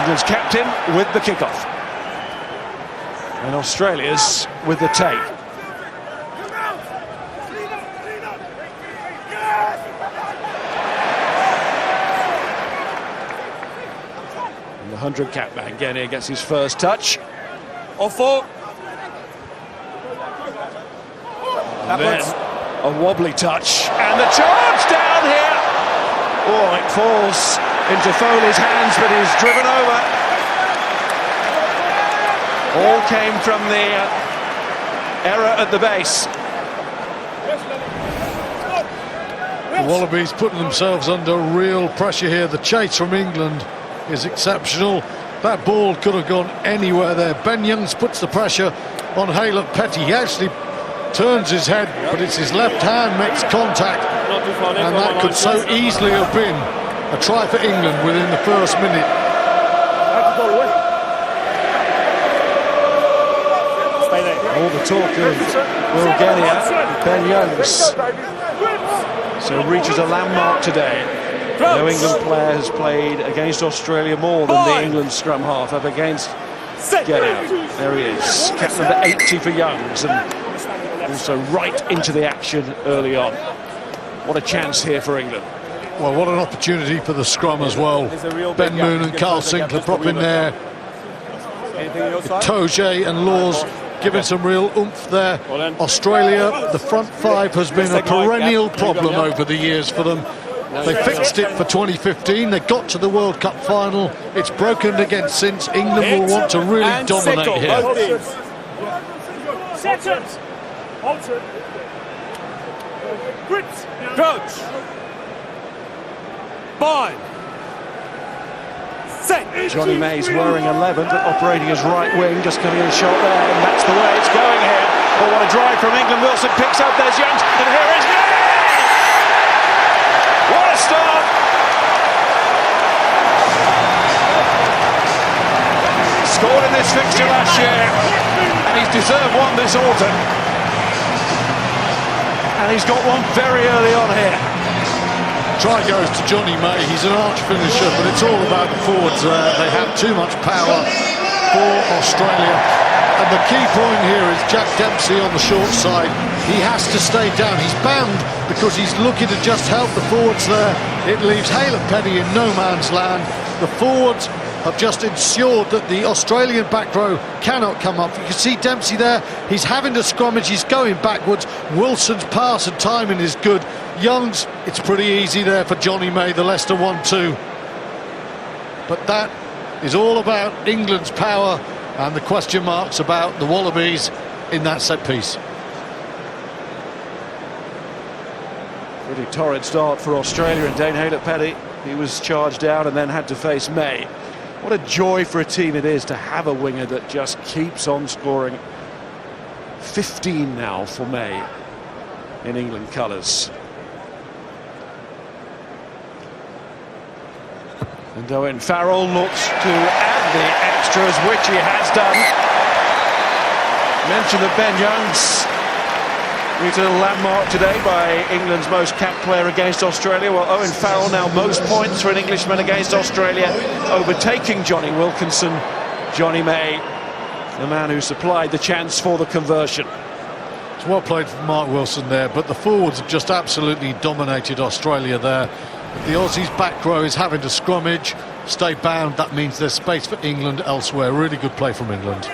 England's captain with the kickoff. And Australia's with the take. And the 100 cap man Genia gets his first touch. Awful. And then a wobbly touch, and the charge down here. Oh, it falls into Foley's hands, but he's driven over. All came from the error at the base. The Wallabies putting themselves under real pressure here. The chase from England is exceptional. That ball could have gone anywhere there. Ben Youngs puts the pressure on Haylett-Petty. He actually turns his head, but it's his left hand makes contact, and that could so easily have been a try for England within the first minute. All the talk of Will Genia, Ben Youngs. So reaches a landmark today. No England player has played against Australia more than the England scrum half up against Genia. There he is, cap number 80 for Youngs, and also right into the action early on. What a chance here for England. Well, what an opportunity for the scrum as well. Ben Moon and Carl Sinclair prop in there. Toje and Laws giving some real oomph there. Australia, the front five has been a perennial problem over the years for them. They fixed it for 2015. They got to the World Cup final. It's broken again since. England will want to really dominate here. Coach. Bind. Johnny May's wearing 11, but operating as right wing, just coming in short there, and that's the way it's going here. Oh, what a drive from England. Wilson picks up, there's Youngs, and here is May! What a start! Scored in this fixture last year, and he's deserved one this autumn. And he's got one very early on here. Try goes to Johnny May. He's an arch finisher, but it's all about the forwards there. They have too much power for Australia. And the key point here is Jack Dempsey on the short side. He has to stay down. He's bound because he's looking to just help the forwards there. It leaves Haylett-Petty in no man's land. The forwards have just ensured that the Australian back row cannot come up. You can see Dempsey there. He's having to scrummage. He's going backwards. Wilson's pass and timing is good. Youngs, it's pretty easy there for Johnny May, the Leicester 1-2. But that is all about England's power and the question marks about the Wallabies in that set piece. Pretty torrid start for Australia, and Dane Haylett-Petty, he was charged down and then had to face May. What a joy for a team it is to have a winger that just keeps on scoring. 15 now for May in England colours. And Owen Farrell looks to add the extras, which he has done. Mentioned that Ben Youngs reached a landmark today by England's most capped player against Australia. Well, Owen Farrell now most points for an Englishman against Australia, overtaking Johnny Wilkinson. Johnny May, the man who supplied the chance for the conversion. It's well played from Mark Wilson there, but the forwards have just absolutely dominated Australia there. The Aussies' back row is having to scrummage, stay bound. That means there's space for England elsewhere. Really good play from England.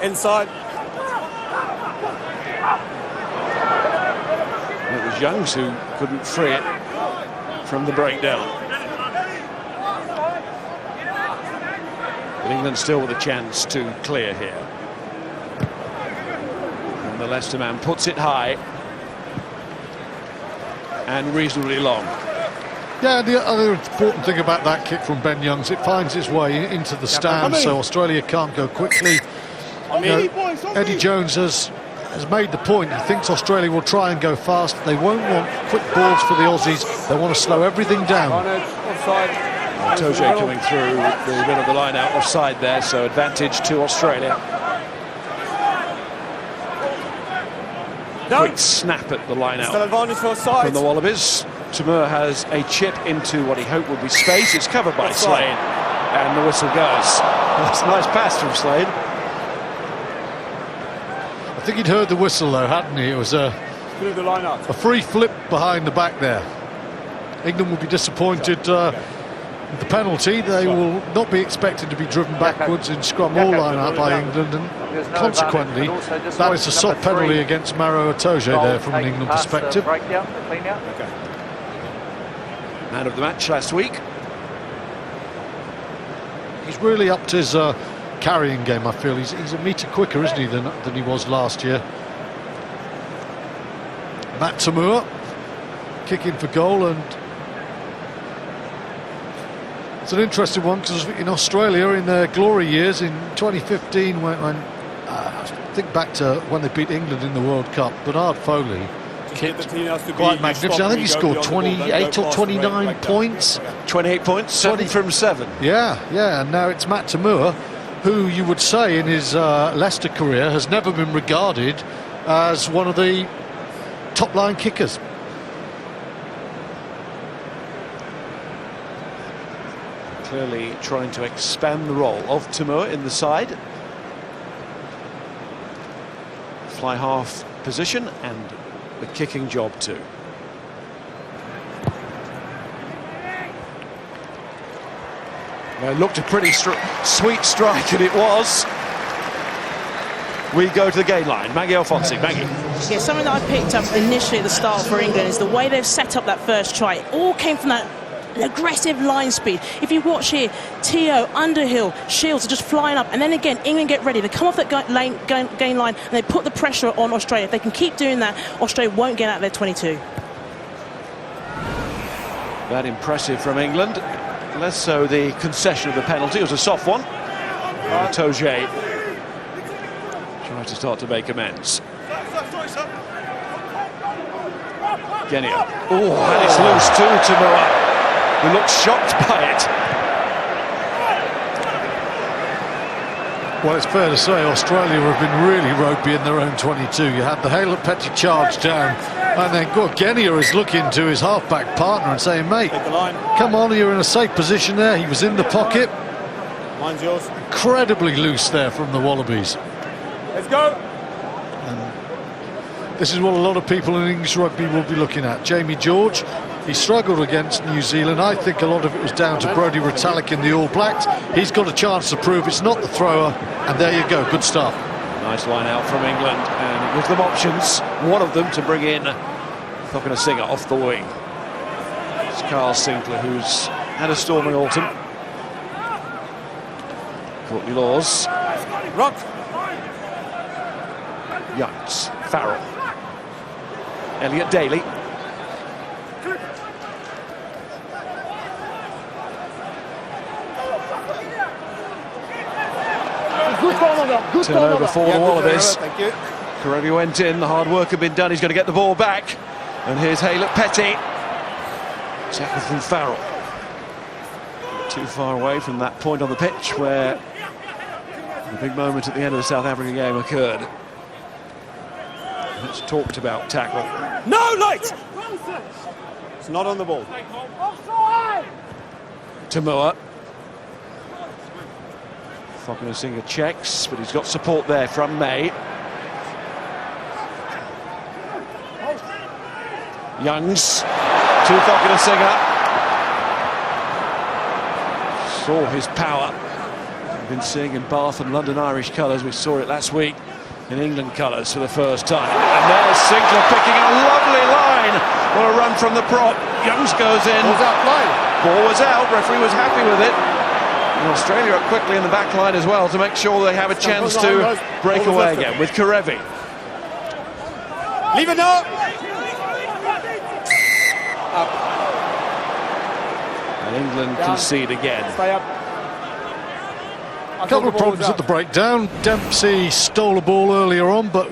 Inside. It was Youngs who couldn't free it from the breakdown. But England still with a chance to clear here. And the Leicester man puts it high and reasonably long. Yeah, the other important thing about that kick from Ben Youngs, it finds its way into the stands, so Australia can't go quickly. Eddie Jones has made the point. He thinks Australia will try and go fast. They won't want quick balls for the Aussies. They want to slow everything down. Toje coming through the bit of the line out offside there, so advantage to Australia. Quick snap at the line out from the Wallabies. Tamur has a chip into what he hoped would be space. It's covered by Slane. And the whistle goes. That's a nice pass from Slade. I think he'd heard the whistle though, hadn't he? It was a free flip behind the back there. England will be disappointed with the penalty. They will not be expected to be driven backwards in scrum or line out by England, and consequently that is a soft penalty against Maro Itoje there from an England perspective. Man of the match last week. He's really upped his carrying game, I feel. He's a metre quicker, isn't he, than he was last year. Matt Tamua kicking for goal, and it's an interesting one because in Australia in their glory years in 2015 when think back to when they beat England in the World Cup, Bernard Foley kicked quite magnificent. I think he scored 28 or 29 points. 28 points, 7 from 7. Yeah, and now it's Matt Tamua, who you would say in his Leicester career has never been regarded as one of the top-line kickers. Clearly trying to expand the role of Tamua in the side. Fly half position and the kicking job too. Well, it looked a pretty sweet strike, and it was. We go to the gain line. Maggie Alfonsi. Maggie. Yeah, something that I picked up initially at the start for England is the way they've set up that first try. It all came from that aggressive line speed. If you watch here, Teo, Underhill, Shields are just flying up, and then again England get ready. They come off that gain line and they put the pressure on Australia. If they can keep doing that, Australia won't get out of their 22. That impressive from England. Less so the concession of the penalty. It was a soft one. Itoje tries to start to make amends. Genia. Oh, and it's loose too, Tamua. He looks shocked by it. Well, it's fair to say Australia have been really ropey in their own 22. You had the Haylett Petty charge down, and then Genia is looking to his half-back partner and saying, mate, come on, you're in a safe position there. He was in the pocket. Mine's yours. Incredibly loose there from the Wallabies. Let's go. And this is what a lot of people in English rugby will be looking at. Jamie George, he struggled against New Zealand. I think a lot of it was down to Brodie Retallick in the All Blacks. He's got a chance to prove it's not the thrower, and there you go, good start. Nice line out from England, and it gives them options. One of them to bring in Thokina Singer off the wing. It's Carl Sinclair, who's had a stormy autumn. Courtney Laws. Rock. Youngs. Farrell. Elliot Daly. Turnover for the Wallabies. Karevi went in, the hard work had been done, he's going to get the ball back. And here's Haylett Petty. Tackle from Farrell. Not too far away from that point on the pitch where the big moment at the end of the South African game occurred. Let's talked about tackle. No, light! It's not on the ball. Tamua. Thokina Singer checks, but he's got support there from May. Youngs to Thokina Singer. Saw his power. We've been seeing in Bath and London Irish colours. We saw it last week in England colours for the first time. And there's Sinclair picking a lovely line. What a run from the prop. Youngs goes in. Ball was out. Referee was happy with it. And Australia up quickly in the back line as well to make sure they have a chance to break away again with Karevi. Leave it now. And England concede again. Stay up. A couple of problems at the breakdown. Dempsey stole a ball earlier on, but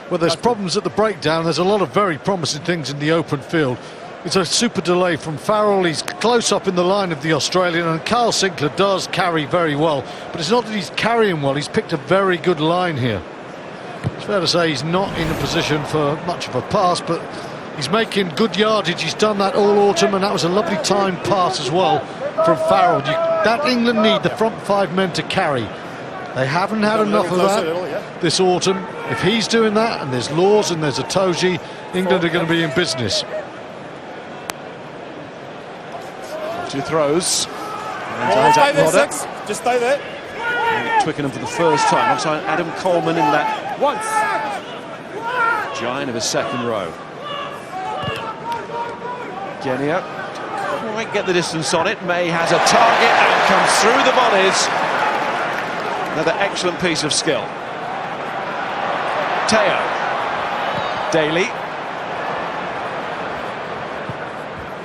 where there's problems at the breakdown, there's a lot of very promising things in the open field. It's a super delay from Farrell. He's close up in the line of the Australian, and Carl Sinclair does carry very well. But it's not that he's carrying well, he's picked a very good line here. It's fair to say he's not in a position for much of a pass, but he's making good yardage. He's done that all autumn, and that was a lovely timed pass as well from Farrell. That England need the front 5 men to carry. They haven't had enough of that this autumn. If he's doing that, and there's Laws and there's a Toji, England are going to be in business. 2 throws. Stay there, Six. Just stay there. Twickenham for the first time. Alongside Adam Coleman in that Once. giant of a second row. Genia might get the distance on it. May has a target and comes through the bodies. Another excellent piece of skill. Teo. Daly.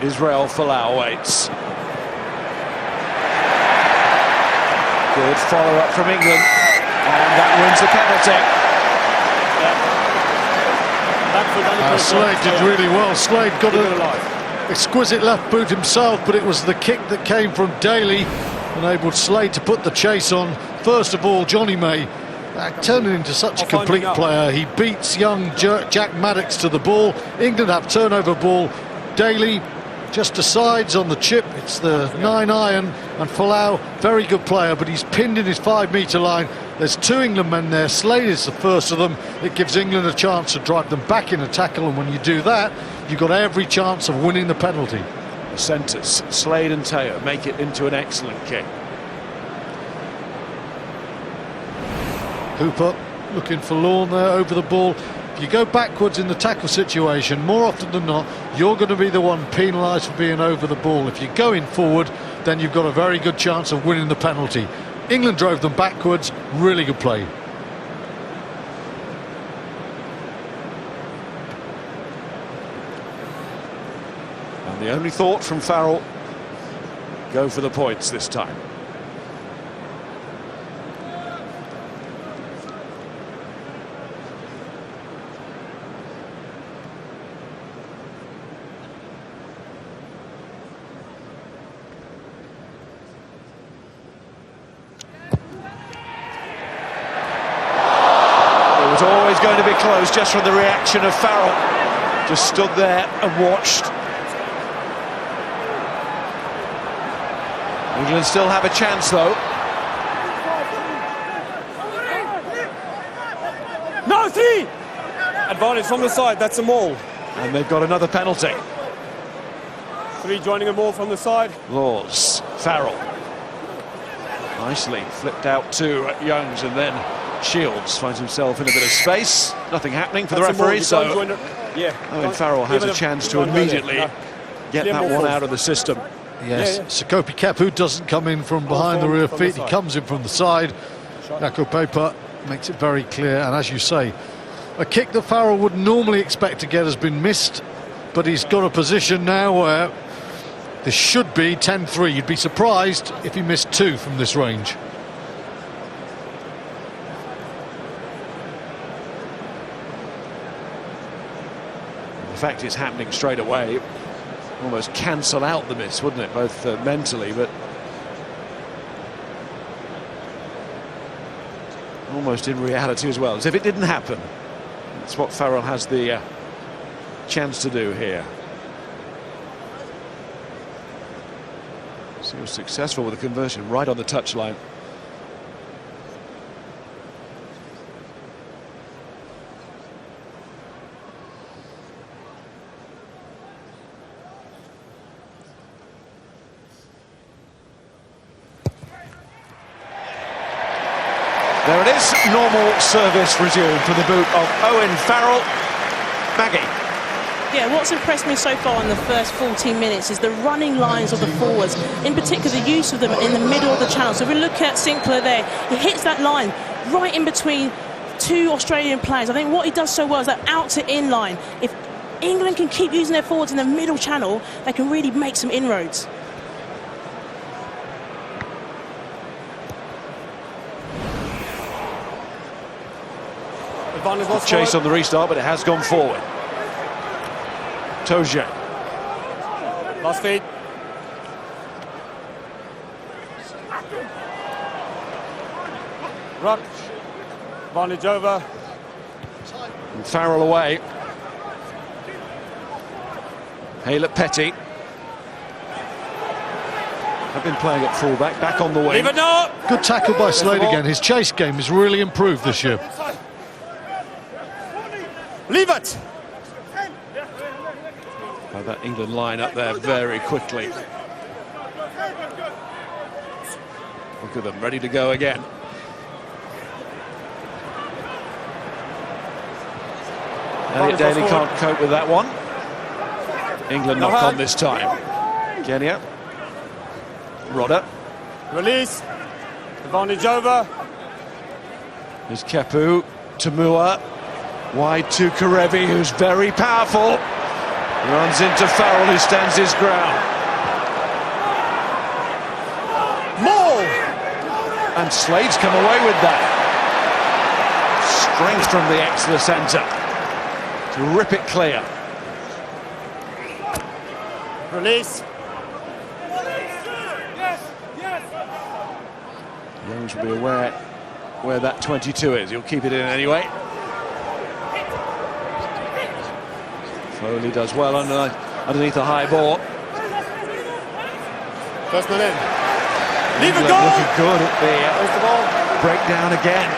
Israel Folau waits. Good follow-up from England. And that wins the penalty. Slade did really well. Slade got an exquisite left boot himself, but it was the kick that came from Daly enabled Slade to put the chase on. First of all, Johnny May turning into such a complete player. He beats young Jack Maddox to the ball. England have turnover ball. Daly just decides on the chip. It's the 9-iron, and Folau, very good player, but he's pinned in his 5-metre line. There's 2 England men there. Slade is the first of them. It gives England a chance to drive them back in a tackle, and when you do that, you've got every chance of winning the penalty. The centres, Slade and Teo, make it into an excellent kick. Hooper looking for Lawn there over the ball. If you go backwards in the tackle situation, more often than not, you're going to be the one penalised for being over the ball. If you're going forward, then you've got a very good chance of winning the penalty. England drove them backwards. Really good play. And the only thought from Farrell, go for the points this time. It was always going to be close just from the reaction of Farrell. Just stood there and watched. England still have a chance though. No, 3! Advantage from the side, that's a maul. And they've got another penalty. 3 joining a maul from the side. Laws, Farrell. Nicely flipped out to Youngs, and then Shields finds himself in a bit of space. Nothing happening for the referee, so Owen Farrell has a chance to immediately get that one out of the system. Yes, Sekope Kepu doesn't come in from behind the rear feet, he comes in from the side. Jaco Pepa makes it very clear, and as you say, a kick that Farrell would normally expect to get has been missed, but he's got a position now where this should be 10-3. You'd be surprised if he missed 2 from this range. The fact it's happening straight away almost cancel out the miss, wouldn't it, both mentally, but almost in reality as well, as if it didn't happen. That's what Farrell has the chance to do here. So he was successful with the conversion right on the touchline. There it is, normal service resumed for the boot of Owen Farrell. Maggie. Yeah, what's impressed me so far in the first 14 minutes is the running lines of the forwards, in particular the use of them in the middle of the channel. So if we look at Sinclair there, he hits that line right in between 2 Australian players. I think what he does so well is that out to in line. If England can keep using their forwards in the middle channel, they can really make some inroads. Chase on the restart, but it has gone forward. Toje. Last feed. Ruck. Advantage over. And Farrell away. Haylett Petty. I've been playing at fullback, back on the wing. Leave it now. Good tackle by Slade again. His chase game has really improved this year. Leave it. That England line up there very quickly. Look at them, ready to go again. Elliot Daly can't cope with that one. England knock on this time. Genia. Rodder. Release. Advantage over. There's Kepu. Tamua. Wide to Karevi, who's very powerful. Runs into Farrell, who stands his ground. More! And Slade's come away with that. Strength from the Exeter centre to rip it clear. Release. Jones will be aware where that 22 is. He'll keep it in anyway. Foley does well underneath the high ball. First man in. Leave it go! Looking good at the breakdown again.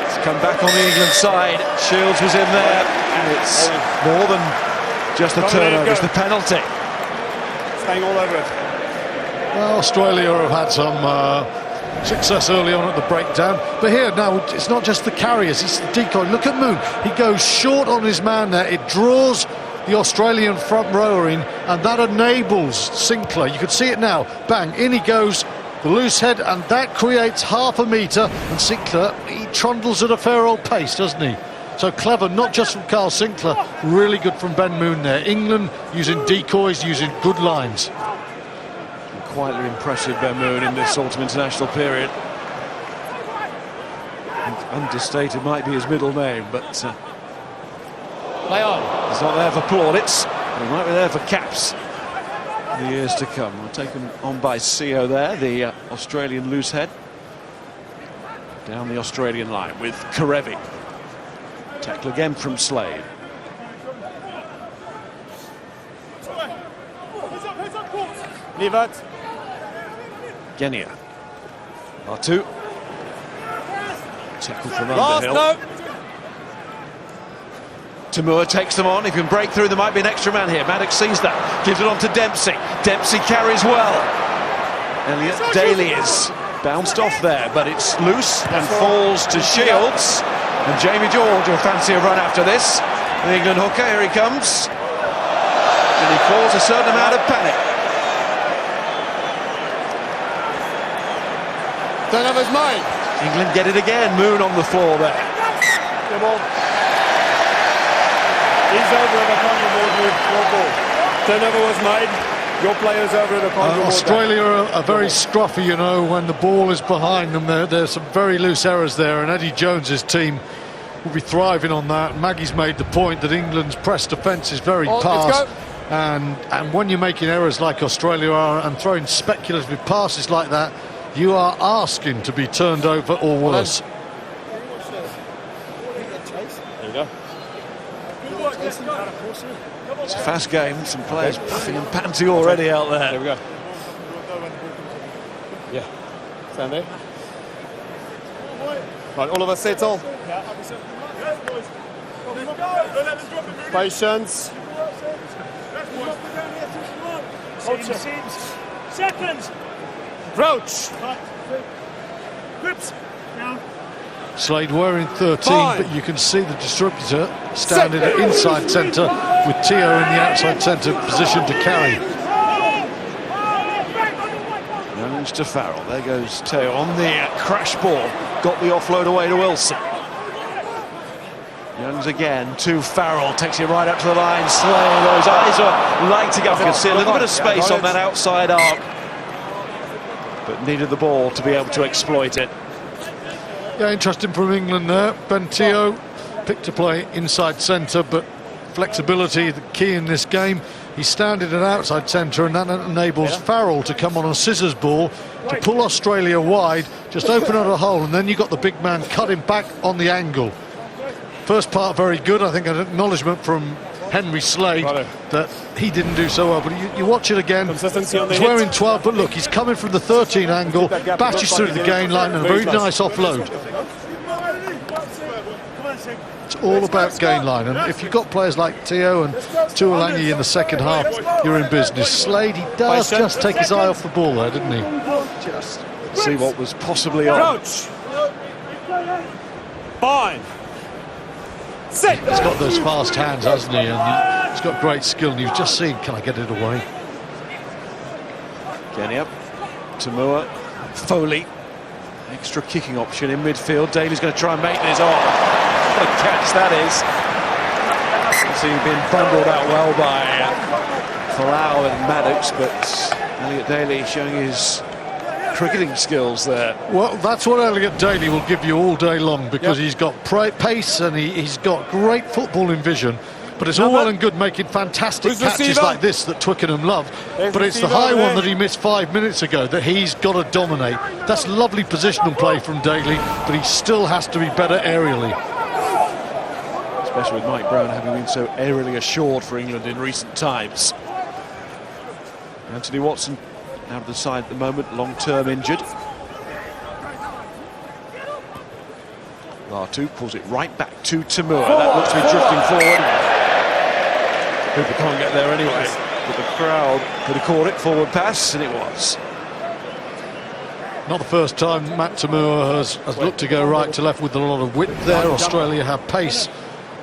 It's come back on the England side. Shields was in there, and it's more than just the turnover, it's the penalty. Staying all over it. Well, Australia have had some success early on at the breakdown, but here now it's not just the carriers, it's the decoy. Look at Moon, he goes short on his man there. It draws the Australian front rower in, and that enables Sinclair. You can see it now, bang, in he goes, the loose head, and that creates half a metre, and Sinclair, he trundles at a fair old pace, doesn't he? So clever, not just from Carl Sinclair, really good from Ben Moon there. England using decoys, using good lines. Quietly impressive, Ben Moon, in this autumn international period. And understated might be his middle name, but Play on. he's not there for plaudits, but he might be there for caps in the years to come. We're taken on by C.O. there, the Australian loose head. Down the Australian line with Karevi. Tackle again from Slade. Leave it. Genia. R2. Tackle from Last Underhill. no. Tamua takes them on. He can break through. There might be an extra man here. Maddox sees that. Gives it on to Dempsey. Dempsey carries well. Elliot Daly is bounced off there, but it's loose and falls to Shields. And Jamie George will fancy a run after this. The England hooker, here he comes. And he caused a certain amount of panic. Turnover's mine. England get it again. Moon on the floor there. Come on. He's over at the corner board with your ball. Turnover was made. Your player's over at the corner board. Australia are very scruffy, you know, when the ball is behind them. There's some very loose errors there, and Eddie Jones's team will be thriving on that. Maggie's made the point that England's press defence is very pass. And when you're making errors like Australia are and throwing speculative passes like that, you are asking to be turned over or worse. There you go. It's a fast game. Some players puffing and panting already out there. There we go. Yeah. Stand there. Right, all of us settle. Patience. Seconds. Approach. Grips. Down. Slade were in 13, Fine. but you can see the distributor standing at inside centre with Teo in the outside centre position to carry. Youngs to Farrell. There goes Teo on the crash ball. Got the offload away to Wilson. Youngs again to Farrell. Takes it right up to the line. Slade. Those eyes are lighting up. You can see a little bit of space on that outside arc, but needed the ball to be able to exploit it. Yeah, interesting from England there. Ben Teo picked to play inside centre, but flexibility, the key in this game. He's standing at outside centre, and that enables Farrell to come on a scissors ball to pull Australia wide, just open out a hole, and then you've got the big man cutting back on the angle. First part very good. I think an acknowledgement from Henry Slade that he didn't do so well. But you watch it again, Consistency on the he's hit. wearing 12, but look, he's coming from the 13 angle, bashes through the gain line, and a very nice offload. It's all about gain line, and if you've got players like Teo and Tuolangi in the second half, you're in business. Slade, he does just take his eye off the ball there, didn't he? Just see what was possibly on. Crouch. Fine. Sit. He's got those fast hands, hasn't he? And he's got great skill, and you've just seen, can I get it away? Getting up. Tamua. Foley. Extra kicking option in midfield. Daly's going to try and make this. Oh, what a catch that is. See, been bundled out well by Folau and Maddox, but Elliot Daly showing his cricketing skills there. Well, that's what Elliot Daly will give you all day long, because he's got pace and he's got great footballing vision. But it's all well and good making fantastic catches like this that Twickenham love. But it's the high one that he missed 5 minutes ago that he's got to dominate. That's lovely positional play from Daly, but he still has to be better aerially. Especially with Mike Brown having been so aerially assured for England in recent times. Anthony Watson out of the side at the moment, long-term injured. Latu pulls it right back to Tamua. That looks to be drifting forward. Hooper can't get there anyway, but the crowd could have caught it, forward pass, and it was. Not the first time Matt Tamua has looked to go right to left with a lot of width there. Australia have pace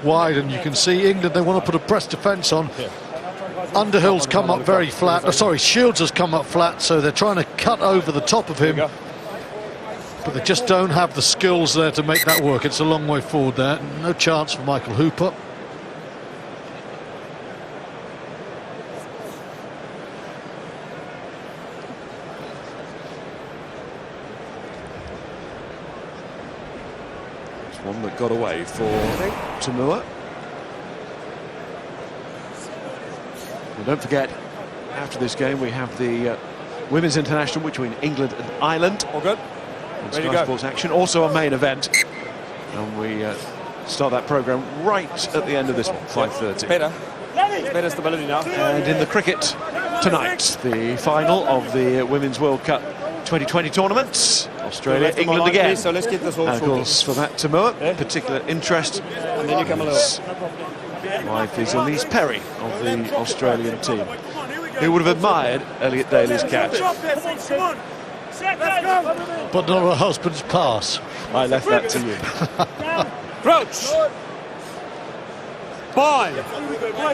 wide, and you can see England, they want to put a press defence on. Underhill's come up very flat. Shields has come up flat, so they're trying to cut over the top of him. But they just don't have the skills there to make that work. It's a long way forward there. No chance for Michael Hooper. One that got away for Tamua. Well, don't forget, after this game we have the Women's International between England and Ireland. All good. On Sky Sports Action, also a main event. And we start that programme right at the end of this one, 5:30. Better stability now. And in the cricket tonight, the final of the Women's World Cup 2020 tournament. Australia, England again. So let's get this all and of course, for that Tamua, particular interest. And then you come along. Wife is Elise Perry of the Australian team, who would have admired Elliot Daly's catch. But not her husband's pass. I left that to you. Crouch. Fine.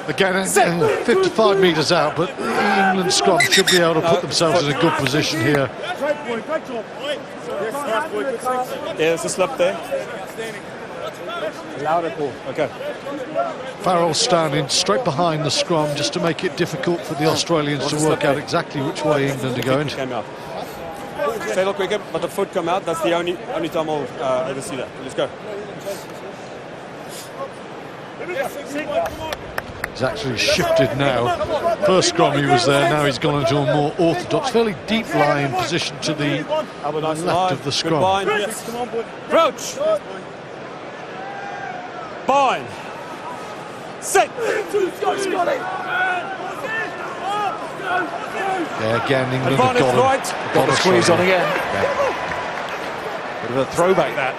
Again, 55 metres out, but the England scrum should be able to put themselves in a good position here. There's a slip there. Louder call. Okay. Farrell standing straight behind the scrum just to make it difficult for the Australians to work out exactly which way England are going. Came out. Settle quicker, but the foot come out. That's the only time I'll ever see that. Let's go. He's actually shifted now. First scrum he was there, now he's gone into a more orthodox, fairly deep lying position to the left of the scrum. Crouch. Fine. Sit. Yeah, again, England have got him. Right. Got the squeeze on again. Bit of a throwback that.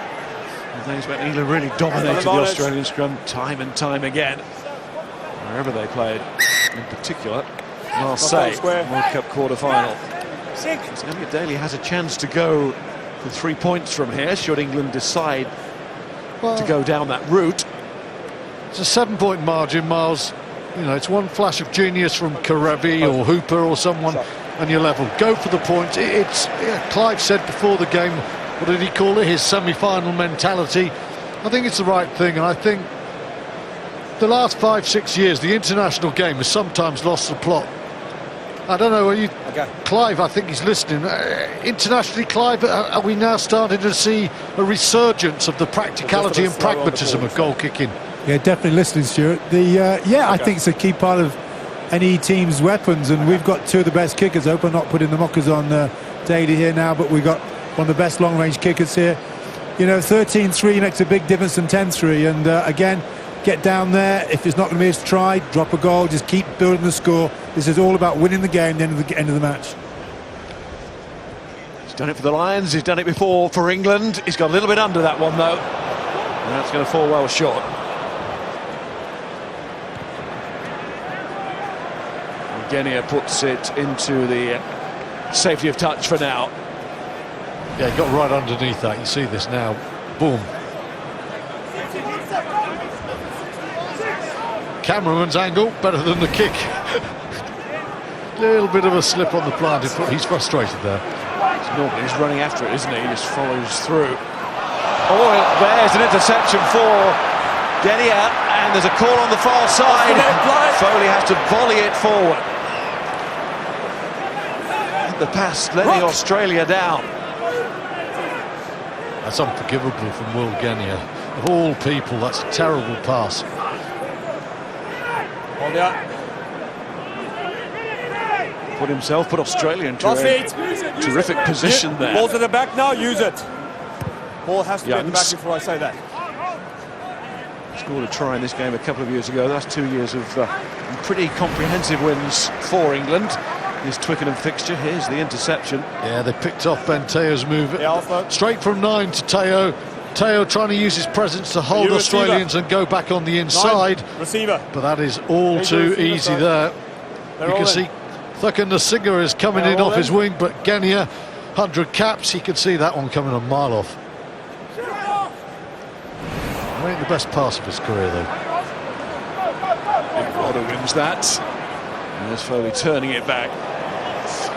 The days when England really dominated the Australian scrum time and time again. Wherever they played, in particular, Marseille, World Cup quarter-final. Elliot Daly has a chance to go for 3 points from here, should England decide to go down that route. It's a 7-point margin, Miles. You know, it's one flash of genius from Karevi or Hooper or someone, and you're level. Go for the points. Clive said before the game, what did he call it? His semi-final mentality. I think it's the right thing, and I think the last 5-6 years, the international game has sometimes lost the plot. I don't know, Clive, I think he's listening. Internationally, Clive, are we now starting to see a resurgence of the practicality and pragmatism of goal kicking? Yeah, definitely listening, Stuart. I think it's a key part of any team's weapons, and we've got two of the best kickers. I hope I'm not putting the mockers on Daly here now, but we've got one of the best long-range kickers here. You know, 13-3 makes a big difference than 10-3, and again, get down there. If it's not going to be his try, drop a goal, just keep building the score. This is all about winning the game at the end of the match. He's done it for the Lions, he's done it before for England. He's got a little bit under that one though, and that's going to fall well short. Genia puts it into the safety of touch for now. Yeah, he got right underneath that. You see this now. Boom. Cameraman's angle better than the kick. Little bit of a slip on the planted foot. He's frustrated there. Normally he's running after it, isn't he? He just follows through. Oh, there's an interception for Genia, and there's a call on the far side. Foley has to volley it forward. The pass letting Australia down. That's unforgivable from Will Genia. Of all people, that's a terrible pass. Put himself, put Australia into a terrific position there. Ball's at the back now, use it. Ball has to be at the back before I say that. Scored a try in this game a couple of years ago. That's 2 years of pretty comprehensive wins for England. This Twickenham fixture, here's the interception. Yeah, they picked off Ben Teo's move. Straight from 9 to Teo. Teo trying to use his presence to hold Australians and go back on the inside. Receiver. But that is all too easy there. You can see Thuckenasinger is coming in off his wing, but Genia, 100 caps, he could see that one coming a mile off. Ain't the best pass of his career, though. Big Rodder wins that. And there's Foley turning it back.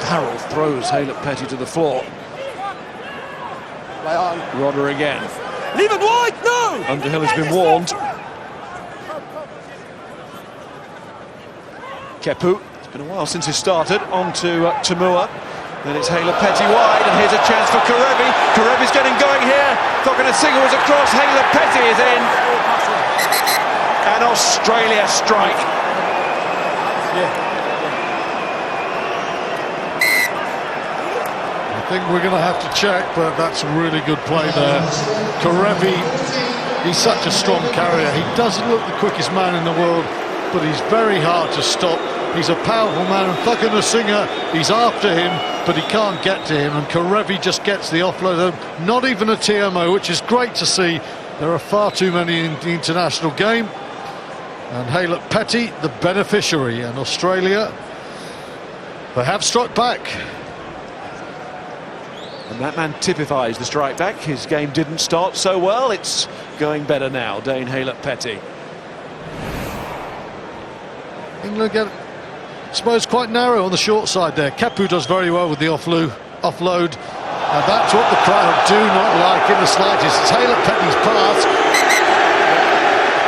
Harrell throws Haylett-Petty to the floor. Rodder again. Leave it wide, no! Underhill has been warned. Kepu, it's been a while since he started, on to Tamua. Then it's Haylett-Petty wide, and here's a chance for Karevi. Karevi's getting going here. Thuckenasinger was across, Haylett-Petty is in. And Australia strike. I think we're going to have to check, but that's a really good play there. Karevi, he's such a strong carrier. He doesn't look the quickest man in the world, but he's very hard to stop. He's a powerful man, and Thuckenasinger, he's after him, but he can't get to him, and Karevi just gets the offload. Not even a TMO, which is great to see. There are far too many in the international game. And Haylett-Petty, the beneficiary, and Australia, they have struck back. And that man typifies the strike back. His game didn't start so well. It's going better now, Dane Haylett-Petty. England get, I suppose, quite narrow on the short side there. Kepu does very well with the offload. And that's what the crowd do not like in the slightest. It's Haylett-Petty's pass.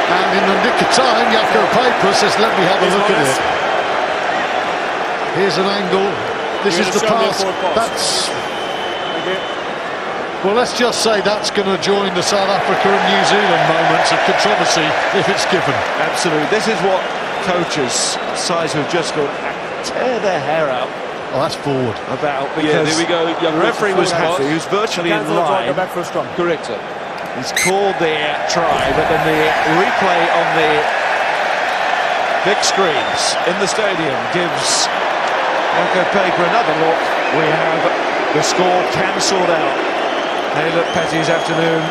And in the nick of time, Jaco Peyper says, let me have a look at it. Here's an angle. This is the pass. That's... Well, let's just say that's going to join the South Africa and New Zealand moments of controversy if it's given. Absolutely. This is what coaches, sides who've just got tear their hair out. Oh, that's forward. About, because there we go. The referee was happy. He was virtually in line. Correct, sir. He's called the try, but then the replay on the big screens in the stadium gives Jaco Peyper another look. We have the score cancelled out. Haylett-Petty's afternoon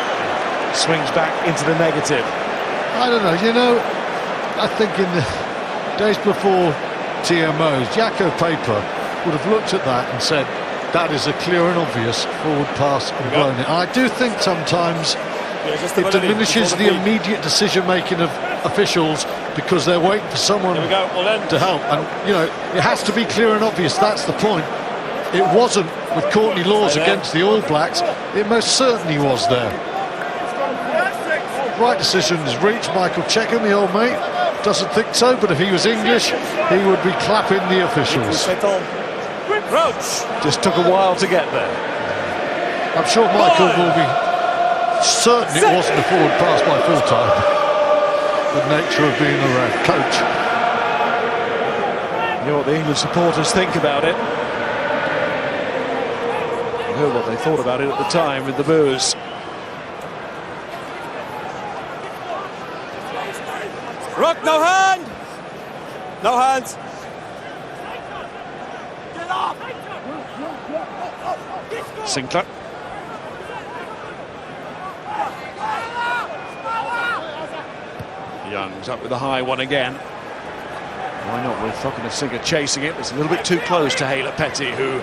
swings back into the negative. I don't know, you know, I think in the days before TMOs, Jaco Peyper would have looked at that and said, that is a clear and obvious forward pass and blown it. And I do think sometimes it diminishes the immediate decision-making of officials because they're waiting for someone to help. And, you know, it has to be clear and obvious, that's the point. It wasn't with Courtney Lawes against the All Blacks. It most certainly was there. Right decision is reached. Michael Checkham, the old mate, doesn't think so, but if he was English, he would be clapping the officials. Just took a while to get there. I'm sure Michael will be certain it wasn't a forward pass by full time. The nature of being a coach. You know what the England supporters think about it. You know what they thought about it at the time with the boos. No hands. Sinclair. Young's up with the high one again. Why not with Singer chasing it? It's a little bit too close to Hayler Petty, who,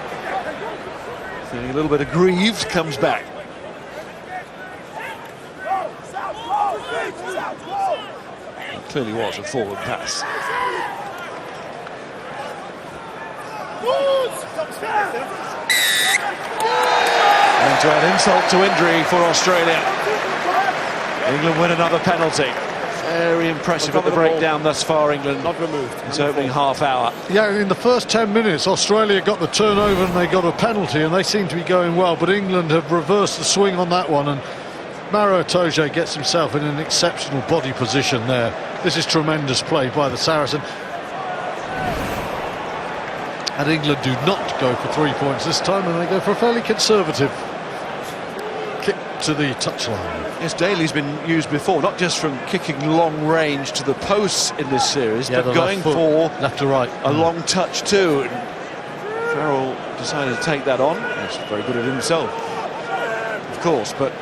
feeling a little bit aggrieved, comes back. It clearly was a forward pass. And to add insult to injury for Australia, England win another penalty. Very impressive at the breakdown thus far, England. Not removed. It's opening half hour. Yeah, in the first 10 minutes, Australia got the turnover and they got a penalty, and they seem to be going well. But England have reversed the swing on that one, and Maro Itoje gets himself in an exceptional body position there. This is tremendous play by the Saracen. And England do not go for 3 points this time, and they go for a fairly conservative kick to the touchline. Yes, Daly's been used before, not just from kicking long range to the posts in this series, but going for left to right, a long touch too. And Farrell decided to take that on. He's very good at himself, of course, but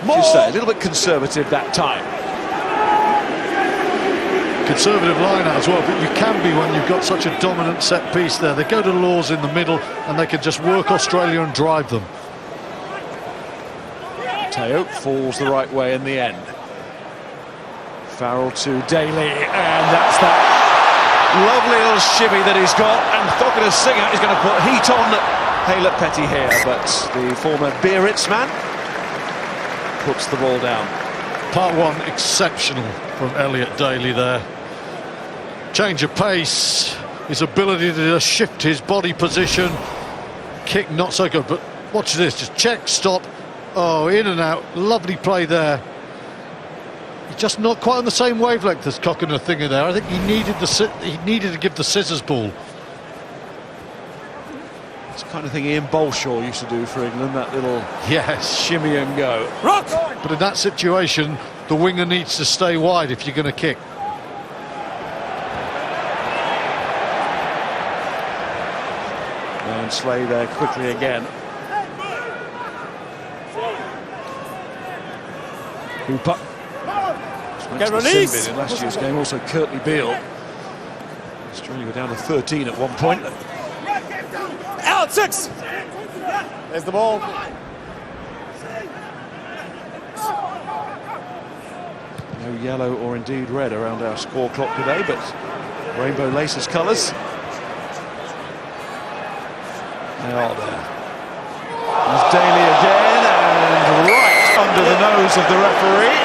as you say, a little bit conservative that time. Conservative line out as well, but you can be when you've got such a dominant set piece there. They go to Laws in the middle and they can just work Australia and drive them. Teo falls the right way in the end. Farrell to Daly, and that's that lovely little shimmy that he's got. And Singer is going to put heat on Hayler Petty here, but the former Biarritz man puts the ball down. Part one, exceptional from Elliot Daly there. Change of pace, his ability to shift his body position. Kick not so good, but watch this, just check, stop. Oh, in and out, lovely play there. He's just not quite on the same wavelength as Thinger there. I think he needed to give the scissors ball. It's the kind of thing Ian Bolshaw used to do for England, that little yes, shimmy and go. Rock! But in that situation, the winger needs to stay wide if you're going to kick. And Slay there quickly again. Hooper. Get released. In last year's game, also Curtly Beale. Australia were down to 13 at one point. Out 6. There's the ball. No yellow or indeed red around our score clock today, but rainbow laces colours. They are there. There's Daly again, and right under the nose of the referee.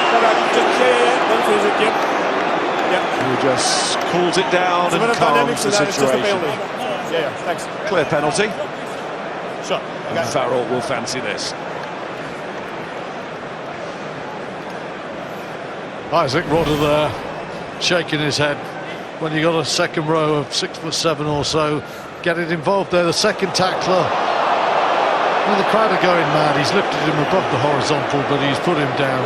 Who just cools it down and calms the situation. Thanks. Clear penalty. Sure. And Farrell will fancy this. Isaac Rodder there, shaking his head. When you got a second row of 6'7" or so, get it involved there. The second tackler. Well, the crowd are going mad. He's lifted him above the horizontal, but he's put him down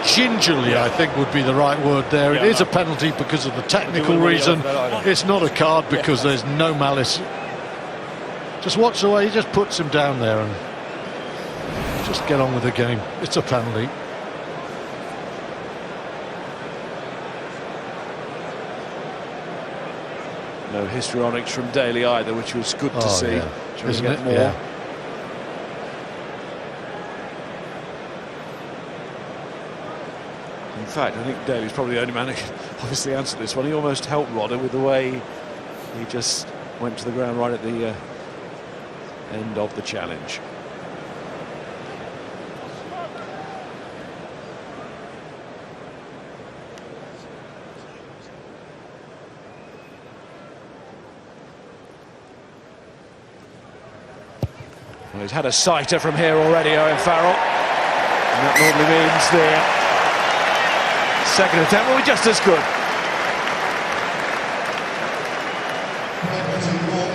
gingerly, I think would be the right word there. It is a penalty because of the technical reason. It's not a card because there's no malice. Just watch the way he just puts him down there and just get on with the game. It's a penalty. No histrionics from Daly either, which was good to see. Yeah. Isn't it? More. Yeah. In fact, I think Daly's probably the only man who can obviously answer this one. He almost helped Rodder with the way he just went to the ground right at the end of the challenge. Well, he's had a sighter from here already, Owen Farrell. And that normally means the second attempt will be just as good.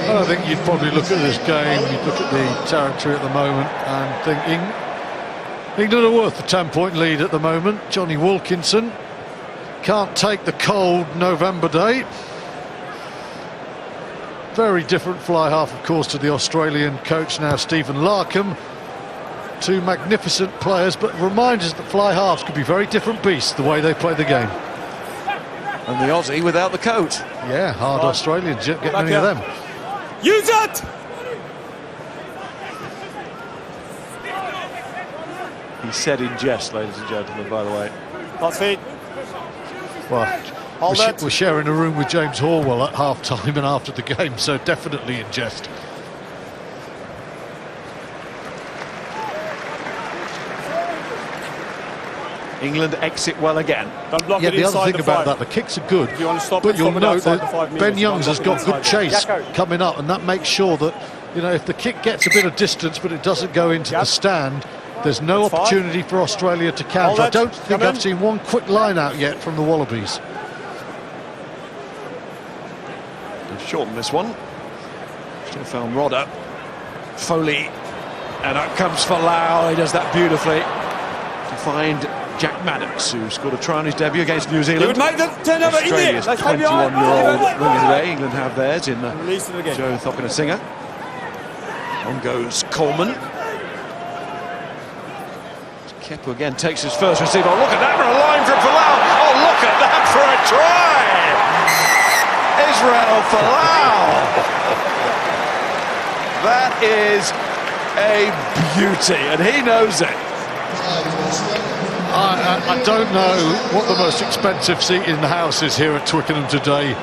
Well, I think you'd probably look at this game, you'd look at the territory at the moment and think England are worth the 10-point lead at the moment. Johnny Wilkinson can't take the cold November day. Very different fly half, of course, to the Australian coach now, Stephen Larkham. Two magnificent players, but remind us that fly halves could be very different beasts the way they play the game. And the Aussie without the coat. Yeah, hard Australians, you don't get many of them. Use it! He said in jest, ladies and gentlemen, by the way. Last feet. Well, Hold it. we're sharing a room with James Horwell at half-time and after the game, so definitely in jest. England exit well again. Don't block Yeah, it the other inside thing about five. that, the kicks are good, If you want to stop but it, you'll stop it note outside the that 5 Ben metres. Youngs has Don't got block good it inside. chase Jacko. coming up, and that makes sure that, you know, if the kick gets a bit of distance but it doesn't go into the stand, there's no That's fine. opportunity for Australia to counter. Hold I it. don't think Come I've in. seen one quick line out yet from the Wallabies. They've shortened this one. Still found Rodder. Foley. And up comes Folau. He does that beautifully. To find Jack Maddox, who scored a try on his debut against New You Zealand. would make the turnover in there. Australia's Let's have your eye. 21-year-old winger today. England have theirs in Release it again. Joe Thopina-Singer. On goes Coleman. Kepu again takes his first receive. Oh, look at that for a line from Folau. Oh, look at that for a try. Israel Folau. That is a beauty, and he knows it. I don't know what the most expensive seat in the house is here at Twickenham today,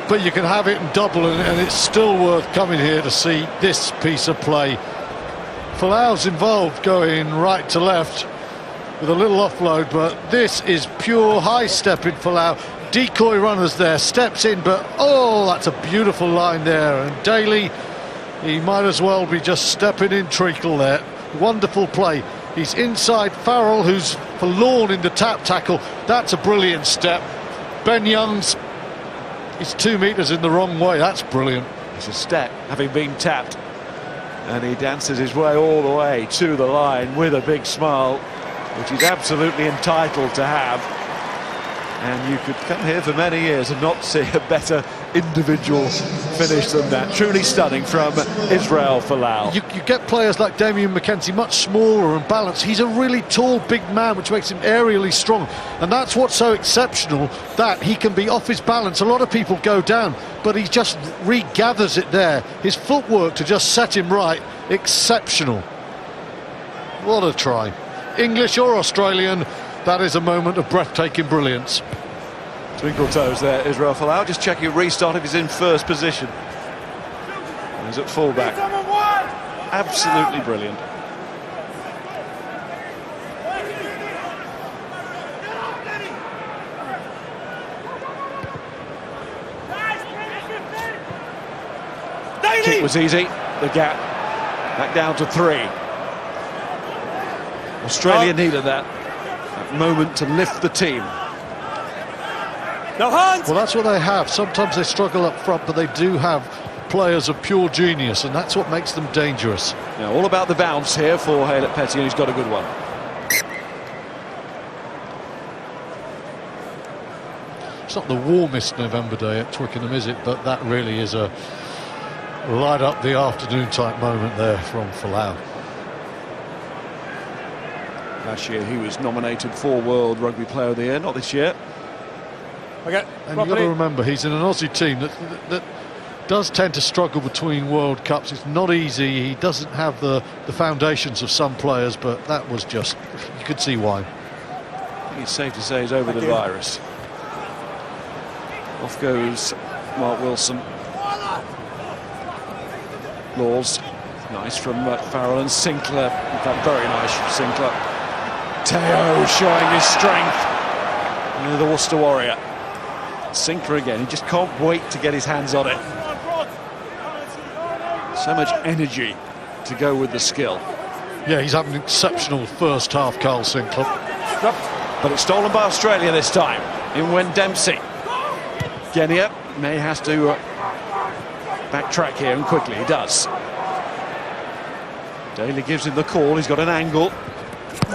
but you can have it in double, and it's still worth coming here to see this piece of play. Folau's involved going right to left with a little offload, but this is pure high step in Folau. Decoy runners there, steps in, but oh, that's a beautiful line there. And Daly, he might as well be just stepping in treacle there. Wonderful play. He's inside Farrell, who's forlorn in the tap tackle. That's a brilliant step. Ben Youngs, he's 2 metres in the wrong way. That's brilliant. It's a step, having been tapped. And he dances his way all the way to the line with a big smile, which he's absolutely entitled to have. And you could come here for many years and not see a better individual finish than that. Truly stunning from Israel Folau. You get players like Damien McKenzie, much smaller and balanced. He's a really tall, big man, which makes him aerially strong. And that's what's so exceptional, that he can be off his balance. A lot of people go down, but he just regathers it there. His footwork to just set him right, exceptional. What a try. English or Australian, that is a moment of breathtaking brilliance. Twinkle toes there, Israel Folau. Just checking a restart if he's in first position. He's at fullback. Absolutely brilliant. Kick was easy. The gap back down to 3. Australia needed that moment to lift the team. No hands! Well, that's what they have. Sometimes they struggle up front, but they do have players of pure genius, and that's what makes them dangerous. Now, all about the bounce here for Haylett Petty, and he's got a good one. It's not the warmest November day at Twickenham, is it? But that really is a light up the afternoon type moment there from Folau. Last year he was nominated for World Rugby Player of the Year, not this year. Okay, And you've got to remember, he's in an Aussie team that does tend to struggle between World Cups. It's not easy. He doesn't have the foundations of some players, but that was just, you could see why. I think it's safe to say he's over the virus. Off goes Mark Wilson. Laws, nice from Farrell and Sinclair. In fact, very nice from Sinclair. Teo showing his strength. And the Worcester Warrior. Sinclair again, he just can't wait to get his hands on it. So much energy to go with the skill. Yeah, he's having an exceptional first half, Carl Sinclair. But it's stolen by Australia this time. In went Dempsey. Genia may has to backtrack here, and quickly he does. Daly gives him the call. He's got an angle.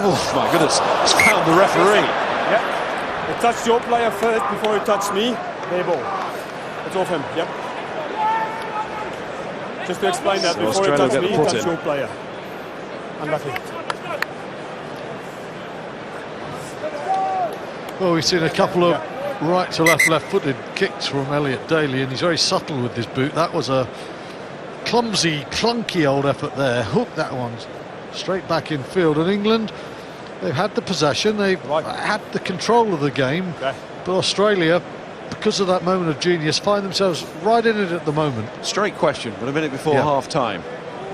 Oh my goodness, he's found the referee. Yep. You touched your player first before you touched me. They ball. It's off him. Yep. Just to explain that, So before you Australia touch get me, the put touch in. your player. Unlucky. Well, we've seen a couple of right to left, left-footed kicks from Elliot Daly, and he's very subtle with this boot. That was a clumsy, clunky old effort there. Hooked that one straight back in field. And England, they've had the possession, they've had the control of the game, but Australia, because of that moment of genius, find themselves right in it at the moment. Straight question, but a minute before half-time.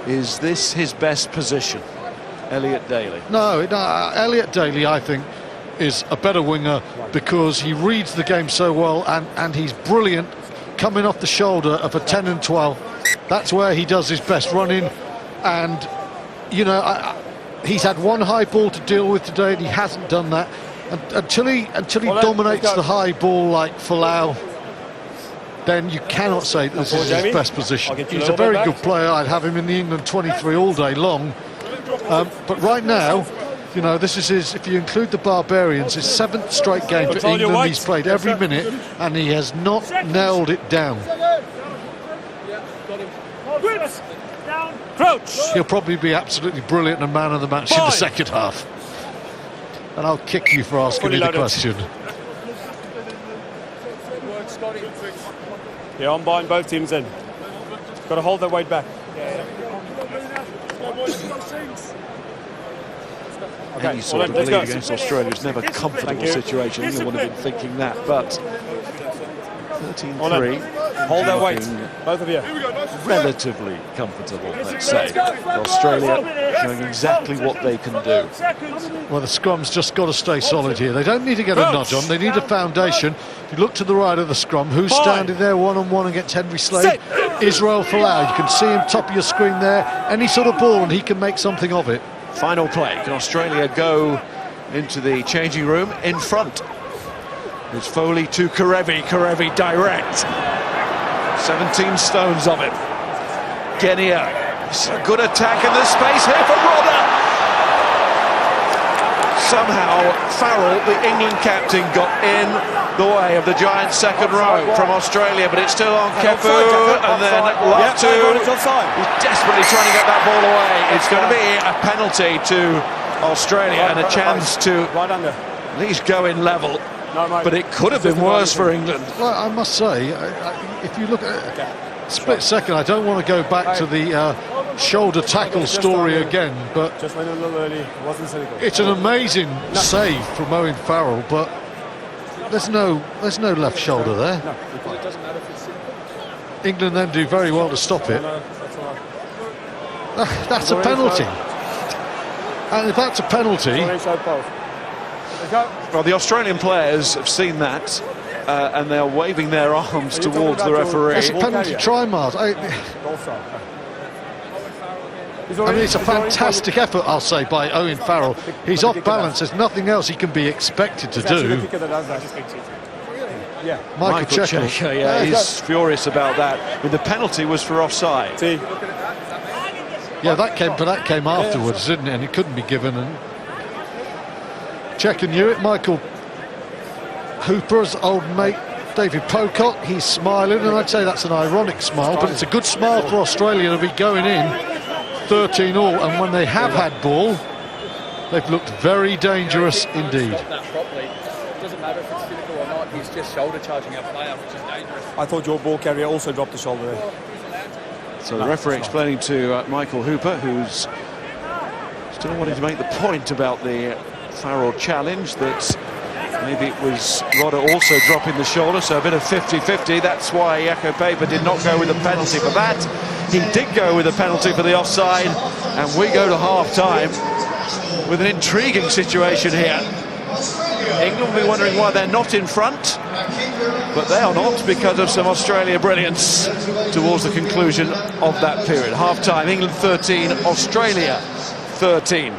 Is this his best position, Elliot Daly? No, Elliot Daly, I think, is a better winger because he reads the game so well, and he's brilliant coming off the shoulder of a 10 and 12. That's where he does his best running, and you know, he's had one high ball to deal with today, and he hasn't done that. And until he dominates the high ball like Folau, then you cannot say this is his best position. He's a very good player. I'd have him in the England 23 all day long. But right now, you know, this is his, if you include the Barbarians, his 7th straight game for England. He's played every minute, and he has not nailed it down. He'll probably be absolutely brilliant and man of the match in the second half. And I'll kick you for asking me the question. Yeah, I'm buying both teams in. Got to hold their weight back. Any sort of lead against Australia is never a comfortable situation. England would have been thinking that, but 13-3. Hold their weight, both of you. Relatively comfortable, let's say. Australia showing exactly what they can do. Well, the scrum's just got to stay solid here. They don't need to get a nudge on. They need a foundation. If you look to the right of the scrum, who's standing there one-on-one against Henry Slade? Israel Folau. You can see him top of your screen there. Any sort of ball, and he can make something of it. Final play. Can Australia go into the changing room in front? It's Foley to Karevi. Karevi direct. 17 stones of it. Genia. It's a good attack in the space here for Rodder. Somehow Farrell, the England captain, got in the way of the giant second row from Australia, but it's still on Kepu, and then Latu. He's desperately trying to get that ball away. It's going to be a penalty to Australia and a chance to at least go in level. But it could have been worse for England. Well, I must say, if you look at split second, I don't want to go back to the shoulder tackle story again, but it's an amazing save from Owen Farrell, but there's no left shoulder there. England then do very well to stop it. That's a penalty. And if that's a penalty... Well, the Australian players have seen that, and they're waving their arms towards the referee. It's a penalty try, Mars. I mean, it's a fantastic effort, I'll say, by Owen Farrell. He's off balance. There's nothing else he can be expected to do. Michael Cheika, he's furious about that. I mean, the penalty was for offside. Yeah, that came afterwards, didn't it? And it couldn't be given. And Cheika knew it. Michael Hooper's old mate, David Pocock, he's smiling, and I'd say that's an ironic smile, but it's a good smile for Australia to be going in 13-all, and when they have had ball, they've looked very dangerous indeed. It doesn't matter if it's physical or not, he's just shoulder charging our player, which is dangerous. I thought your ball carrier also dropped the shoulder there. So the referee explaining to Michael Hooper, who's still wanting to make the point about the Farrell challenge, that maybe it was Rodder also dropping the shoulder, so a bit of 50-50. That's why Jaco Peyper did not go with a penalty for that. He did go with a penalty for the offside, and we go to half-time with an intriguing situation here. England will be wondering why they're not in front, but they are not because of some Australia brilliance towards the conclusion of that period. Half-time, England 13, Australia 13.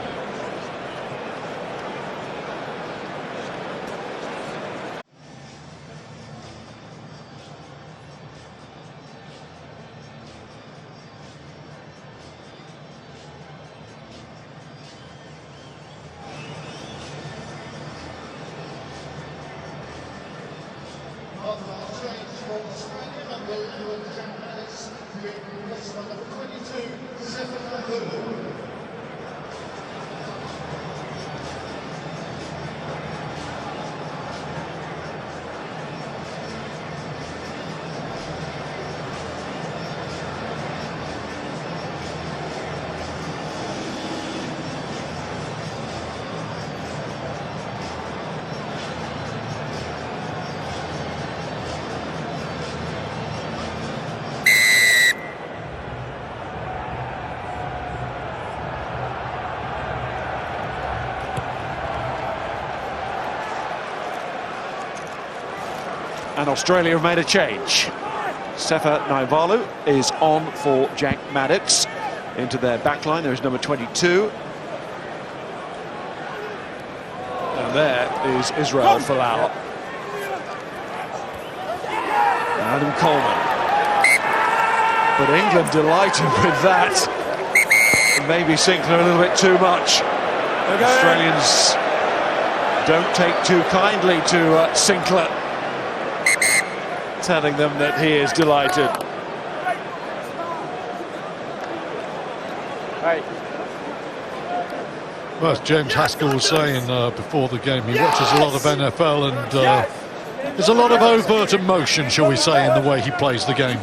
And Australia have made a change. Sefa Naivalu is on for Jack Maddox. Into their backline, there is number 22. And there is Israel Folau. Adam Coleman. But England delighted with that. Maybe Sinclair a little bit too much. Australians don't take too kindly to Sinclair, telling them that he is delighted. Well, as James Haskell was saying before the game, he watches a lot of NFL, and there's a lot of overt emotion, shall we say, in the way he plays the game.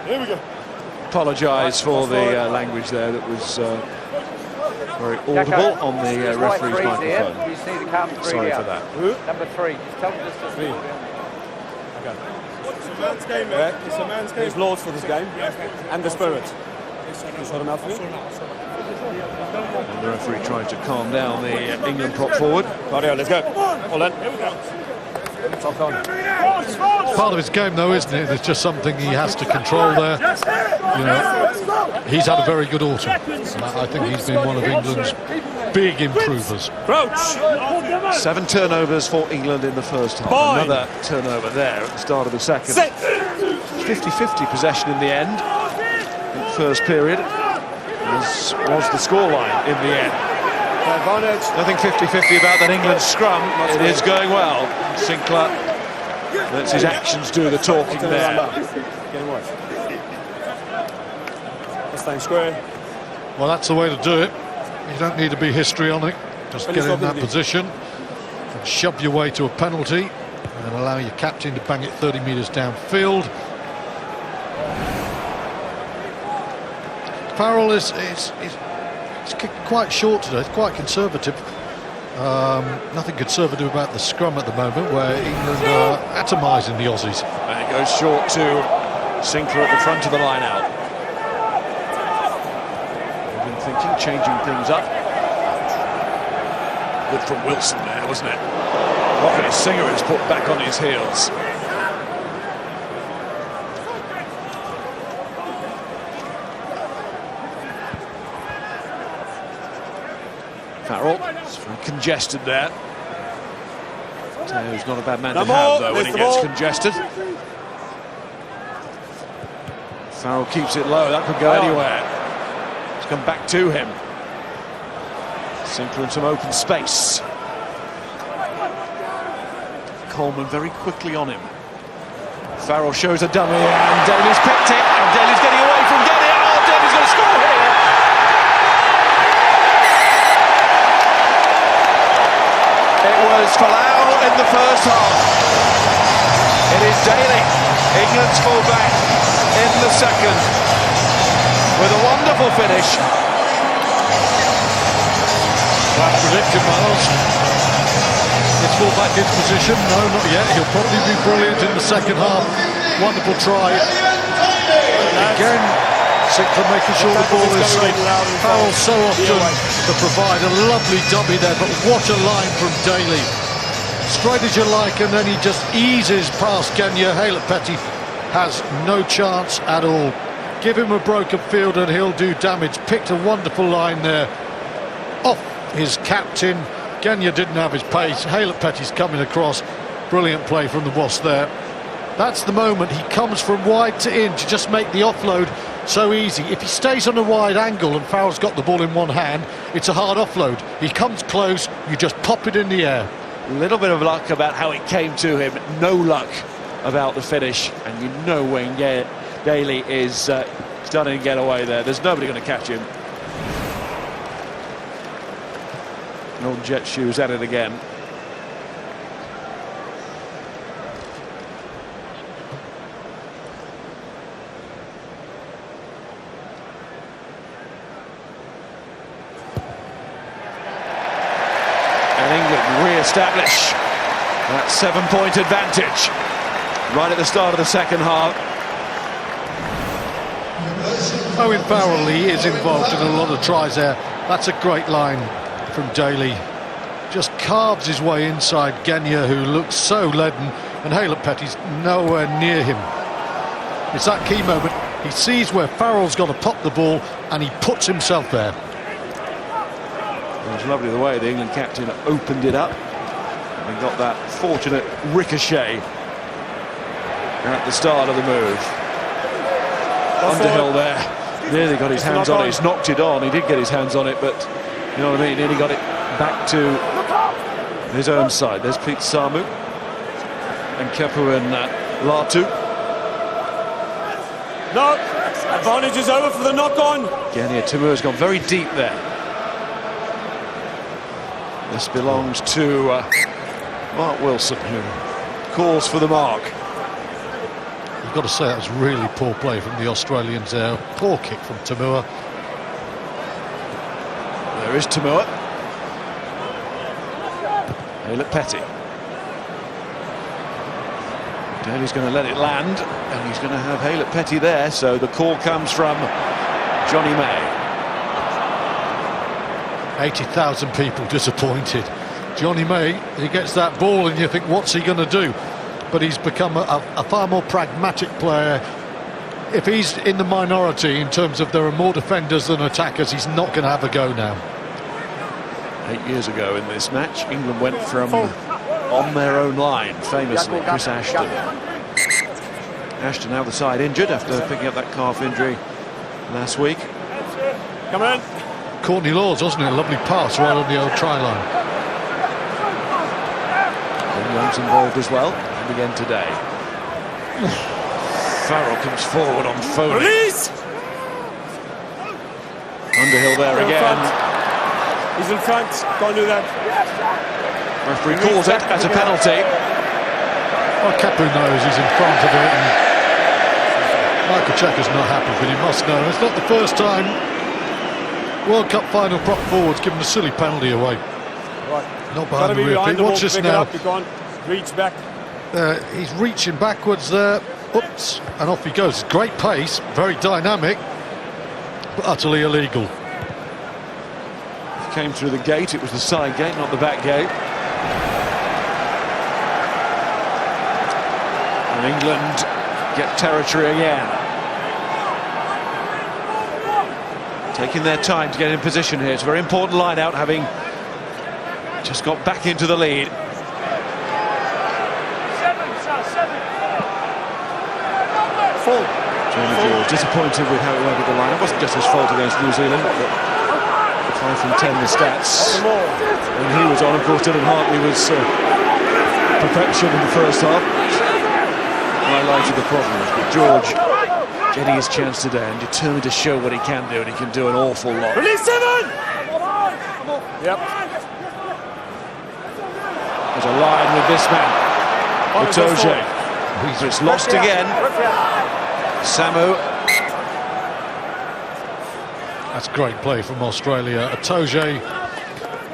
Here we go. Apologise for the language there that was very audible on the referee's microphone. You see the carbon Sorry for that. Number 3. Just tell them just to Okay. It's a man's game, man. It's a man's game. There's laws for this game, and the spirit. You sort them out for me? And the referee trying to calm down the England prop forward. Rightio, let's go. Hold on. Here we go. Top on. Part of his game, though, isn't it? There's just something he has to control there. You know, he's had a very good autumn. I think he's been one of England's big improvers. Crouch. 7 turnovers for England in the first half. Fine. Another turnover there at the start of the second. 50-50 possession in the end. In the first period, as was the scoreline in the end. Advantage. Nothing 50-50 about that England scrum. It is going well. Sinclair lets his actions do the talking there. Getting worse. Let's stay square. Well, that's the way to do it. You don't need to be histrionic. Just get in that position and shove your way to a penalty, and then allow your captain to bang it 30 metres downfield. Farrell is kicked quite short today. It's quite conservative. Nothing conservative about the scrum at the moment, where England are atomising the Aussies. And it goes short to Sinclair at the front of the line out. England thinking, changing things up. Good from Wilson there, wasn't it? Look at Singer is put back on his heels. Farrell, it's very congested there. Teo's not a bad man to have, though, when he gets congested. Farrell keeps it low, that could go anywhere. It's come back to him. Sinclair in some open space. Coleman very quickly on him. Farrell shows a dummy, and Daly's picked it, and Daly's getting away from getting it. Oh, Daly's going to score here! It was Folau in the first half. It is Daly, England's fullback, in the second, with a wonderful finish. Well predicted, Miles. His full-back in position. No, not yet. He'll probably be brilliant in the second half. Wonderful try. Again, Sinclair making sure the ball is safe. Farrell so often to provide a lovely dummy there, but what a line from Daly. Straight as you like, and then he just eases past Kenya. Haylett-Petty has no chance at all. Give him a broken field and he'll do damage. Picked a wonderful line there off his captain. Kenya didn't have his pace. Haylett-Petty's coming across. Brilliant play from the Wasps there. That's the moment he comes from wide to in to just make the offload so easy. If he stays on a wide angle and Farrell's got the ball in one hand, it's a hard offload. He comes close, you just pop it in the air. A little bit of luck about how it came to him, no luck about the finish, and you know when Daly is starting to get away there. There's nobody going to catch him. Old Jet Shoes at it again. Re-establish that 7-point advantage right at the start of the second half. Owen Farrell, he is involved in a lot of tries there. That's a great line from Daly just carves his way inside Genia, who looks so leaden, and Petty's nowhere near him. It's that key moment. He sees where Farrell's got to pop the ball, and he puts himself there. It was lovely the way the England captain opened it up. And got that fortunate ricochet at the start of the move. Underhill there. Nearly got his hands on it. He's knocked it on. He did get his hands on it, but you know what I mean? Nearly got it back to his own side. There's Pete Samu and Kepu and Latu. No, advantage is over for the knock-on. Genia Tamua's gone very deep there. This belongs to Mark Wilson, who calls for the mark. You've got to say that was really poor play from the Australians there. Poor kick from Tamua. There is Tamua. Petty. Daly's going to let it land, and he's going to have Petty there, so the call comes from Johnny May. 80,000 people disappointed. Johnny May, he gets that ball and you think, what's he going to do? But he's become a far more pragmatic player. If he's in the minority in terms of there are more defenders than attackers, he's not going to have a go now. 8 years ago in this match, England went from on their own line, famously, Chris Ashton. Ashton now the side injured after picking up that calf injury last week. Come on. Courtney Lawes, wasn't it? A lovely pass right on the old try line. Young's involved as well, and again today. Farrell comes forward on Foley. Release! Underhill there again. He's in front, can't do that. Referee calls it as a penalty. Well, Kepu knows he's in front of it, and Michael Checker's not happy, but he must know. It's not the first time World Cup final prop forwards given a silly penalty away. Right. Not behind the referee. Watch this now. You can't reach back. He's reaching backwards there. Oops, and off he goes. Great pace, very dynamic, but utterly illegal. Came through the gate. It was the side gate, not the back gate. And England get territory again. Taking their time to get in position here. It's a very important line out, having just got back into the lead. Full. Jamie George disappointed with how it went with the line. It wasn't just his fault against New Zealand, but 5 from 10 the stats. When he was on, of course, Dylan Hartley was perfection in the first half. Highlighted the problems, but George getting his chance today and determined to show what he can do, and he can do an awful lot. Release 7! Yep. There's a line with this man, Itoje. It's lost again. Samu. That's great play from Australia. Itoje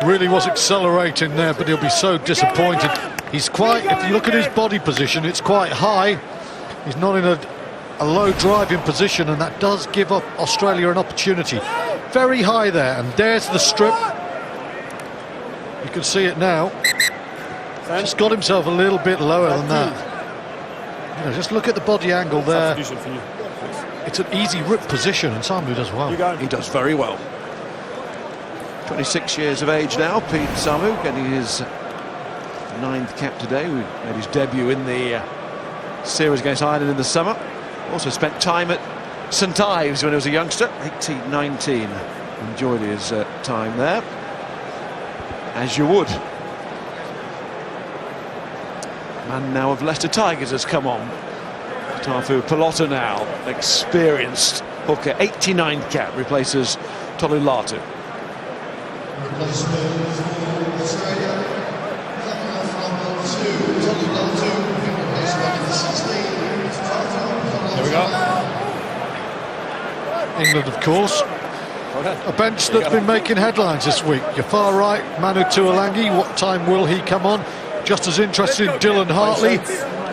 really was accelerating there, but he'll be so disappointed. He's quite, if you look at his body position, it's quite high. He's not in a low driving position, and that does give up Australia an opportunity. Very high there, and there's the strip. You can see it now. Just got himself a little bit lower than that. You know, just look at the body angle there. It's an easy rip position, and Samu does well. He does very well. 26 years of age now, Pete Samu, getting his 9th cap today. We made his debut in the series against Ireland in the summer. Also spent time at St Ives when he was a youngster, 18-19. Enjoyed his time there, as you would. Man now of Leicester Tigers has come on. Tafu Pelota now, experienced hooker, 89th cap, replaces Tolu Latu. There we go. England, of course. A bench that's been making headlines this week. Your far right, Manu Tuolangi. What time will he come on? Just as interested in Dylan Hartley,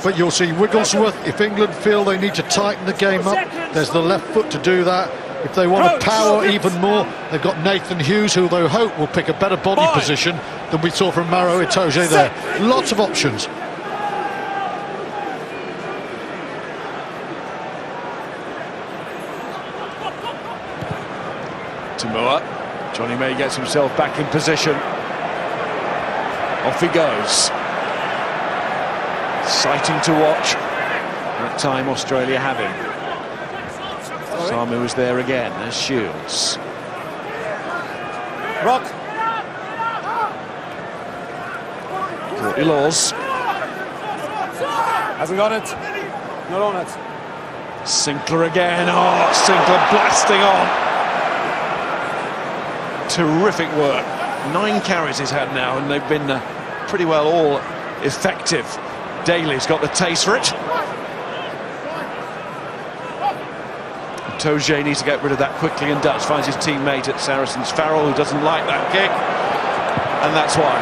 but you'll see Wigglesworth. If England feel they need to tighten the game up, there's the left foot to do that. If they want to power even more, they've got Nathan Hughes, who they hope will pick a better body position than we saw from Maro Itoje there. Lots of options. Tamua. Johnny May gets himself back in position. Off he goes. Exciting to watch. That time Australia having. Samu was there again. There's Shields. Rock. Courtney Laws. Hasn't got it. Not on it. Sinclair again. Oh, Sinclair blasting on. Terrific work. 9 carries he's had now, and they've been pretty well all effective. Daly's got the taste for it. Toje needs to get rid of that quickly and does. Finds his teammate at Saracens, Farrell, who doesn't like that kick. And that's why.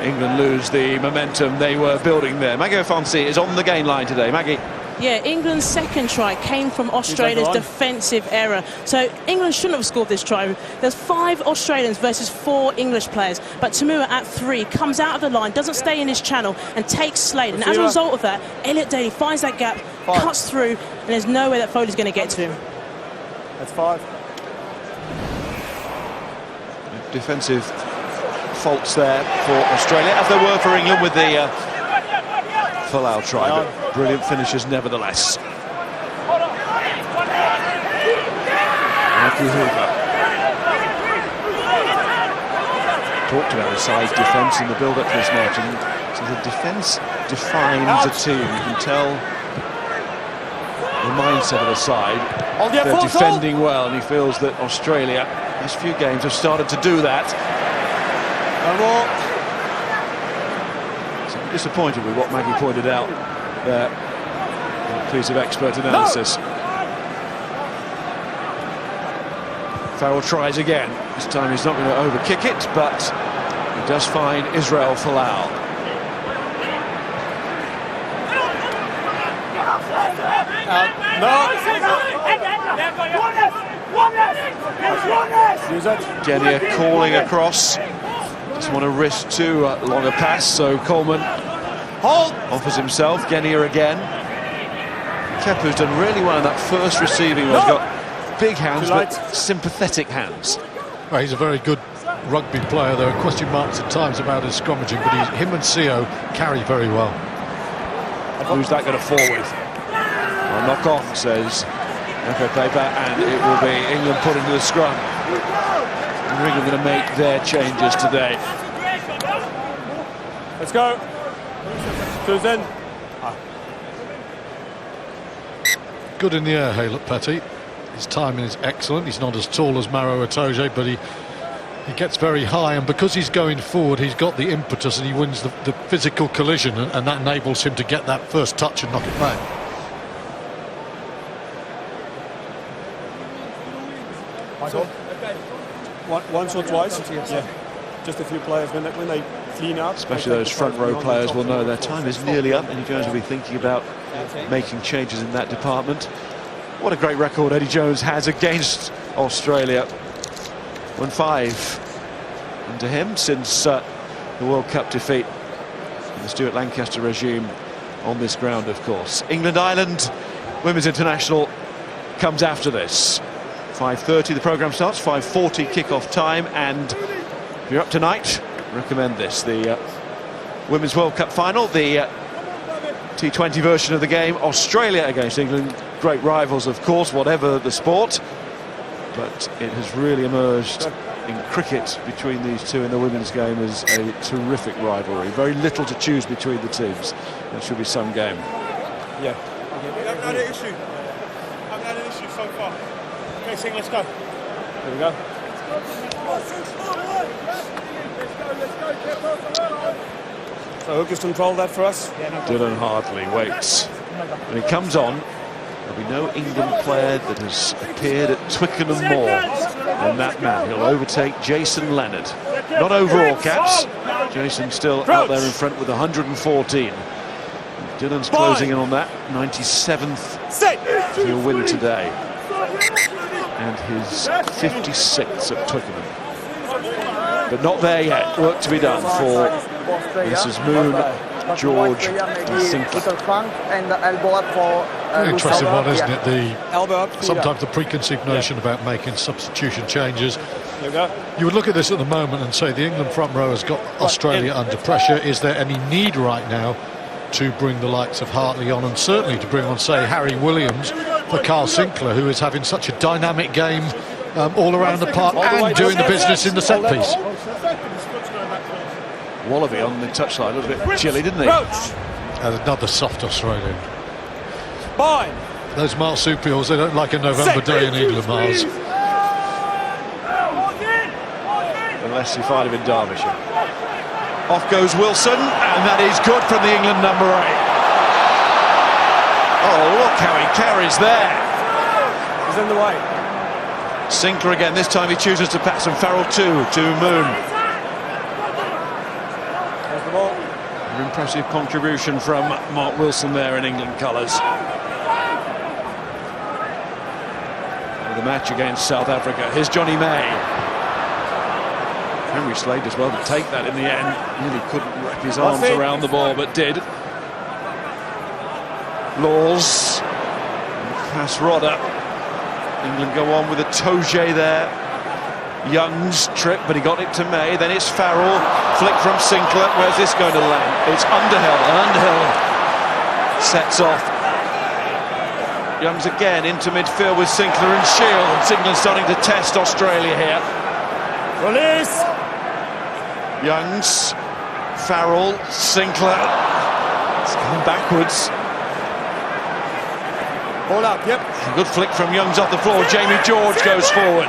England lose the momentum they were building there. Maggie O'Fancy is on the gain line today. Maggie. Yeah, England's second try came from Australia's defensive error. So England shouldn't have scored this try. There's 5 Australians versus 4 English players. But Tamua at 3 comes out of the line, doesn't stay in his channel and takes Slade. And as a result of that, Elliot Daly finds that gap, cuts through, and there's no way that Foley's going to get to him. That's 5. Defensive faults there for Australia, as there were for England with the Folau try. But brilliant finishes nevertheless. Michael Hoover talked about the size defence in the build-up to this match, and so the defence defines a team. You can tell the mindset of the side. They're defending well, and he feels that Australia, these few games, have started to do that. So I'm disappointed with what Maggie pointed out there. A piece of expert analysis. Farrell tries again. This time he's not going to overkick it, but he does find Israel Folau. Genia calling across. Doesn't want to risk too long a pass, so Coleman offers himself. Genia again. Kepu's done really well in that first receiving one. He's got big hands, but sympathetic hands. Well, he's a very good rugby player. There are question marks at times about his scrummaging, but him and C.O. carry very well. Who's that going to fall with? Well, knock off, says Echo Paper, and it will be England put into the scrum. And England going to make their changes today. Let's go. Susan. Good in the air, Haylett Petty. His timing is excellent. He's not as tall as Maro Itoje, but he gets very high, and because he's going forward, he's got the impetus, and he wins the physical collision, and that enables him to get that first touch and knock it back. Once or twice, yeah. Just a few players when they clean up. Especially those front row players will know their time is nearly up, and you're going to be thinking about making changes in that department. What a great record Eddie Jones has against Australia. 1-5 under him since the World Cup defeat in the Stuart Lancaster regime on this ground, of course. England-Ireland Women's International comes after this. 5:30 the programme starts, 5:40 kick-off time, and if you're up tonight, recommend this. The Women's World Cup final, the T20 version of the game, Australia against England. Great rivals, of course, whatever the sport, but it has really emerged in cricket between these two in the women's game as a terrific rivalry. Very little to choose between the teams. That should be some game. Yeah. We haven't had an issue. Haven't had an issue so far. Okay, Sing, let's go. Here we go. So Hook has controlled that for us. Dylan Hartley waits. When he comes on, there'll be no England player that has appeared at Twickenham more than that man. He'll overtake Jason Leonard. Not overall caps. Jason still out there in front with 114. Dylan's closing in on that. 97th. He'll win today. And his 56th at Twickenham. But not there yet. Work to be done for Mrs. Moon, George and Sinclair. Interesting one, isn't it? Sometimes the preconceived notion about making substitution changes. You would look at this at the moment and say the England front row has got Australia under pressure. Is there any need right now to bring the likes of Hartley on, and certainly to bring on, say, Harry Williams for Carl Sinclair, who is having such a dynamic game all around the park and doing the business in the set piece? Wallaby on the touchline, a little bit chilly, didn't he? And another soft Australian. Fine. Those marsupials, they don't like a November day in England, Mars. Unless you find him in Derbyshire. Off goes Wilson, and that is good from the England number 8. Oh, look how he carries there. He's in the way. Sinclair again, this time he chooses to pass, and Farrell too, to Moon. There's the ball. An impressive contribution from Mark Wilson there in England colours. The match against South Africa. Here's Johnny May. Henry Slade as well to take that in the end. Really couldn't wrap his arms around the ball, but did. Laws. Pass Rodder. England go on with a Toje there. Young's trip, but he got it to May. Then it's Farrell. Flick from Sinclair. Where's this going to land? It's Underhill, and Underhill sets off. Young's again into midfield with Sinclair and Shields. England starting to test Australia here. Release! Youngs, Farrell, Sinclair. It's going backwards. Ball up, yep. A good flick from Youngs off the floor. Jamie George goes forward.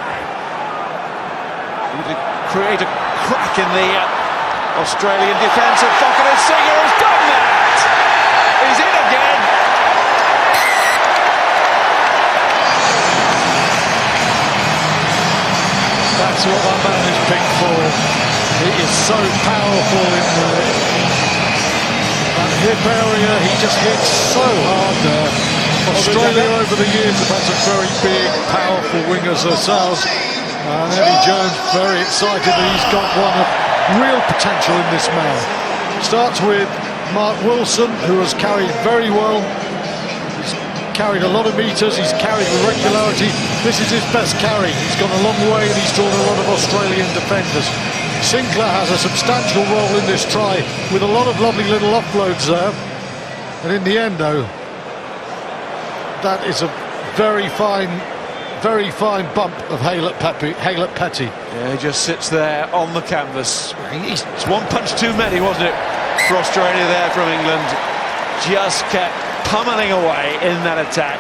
To create a crack in the Australian defence, and Singer has done that! He's in again! That's what that man is picked for. He is so powerful in that hip area. He just hits so hard there. Australia over the years have had some very big, powerful wingers themselves. And Eddie Jones very excited that he's got one of real potential in this man. Starts with Mark Wilson, who has carried very well. He's carried a lot of metres, he's carried with regularity. This is his best carry. He's gone a long way and he's drawn a lot of Australian defenders. Sinclair has a substantial role in this try with a lot of lovely little offloads there. And in the end, though, that is a very fine bump of Haylett Petty. Yeah, he just sits there on the canvas. It's one punch too many, wasn't it, for Australia there from England. Just kept pummeling away in that attack,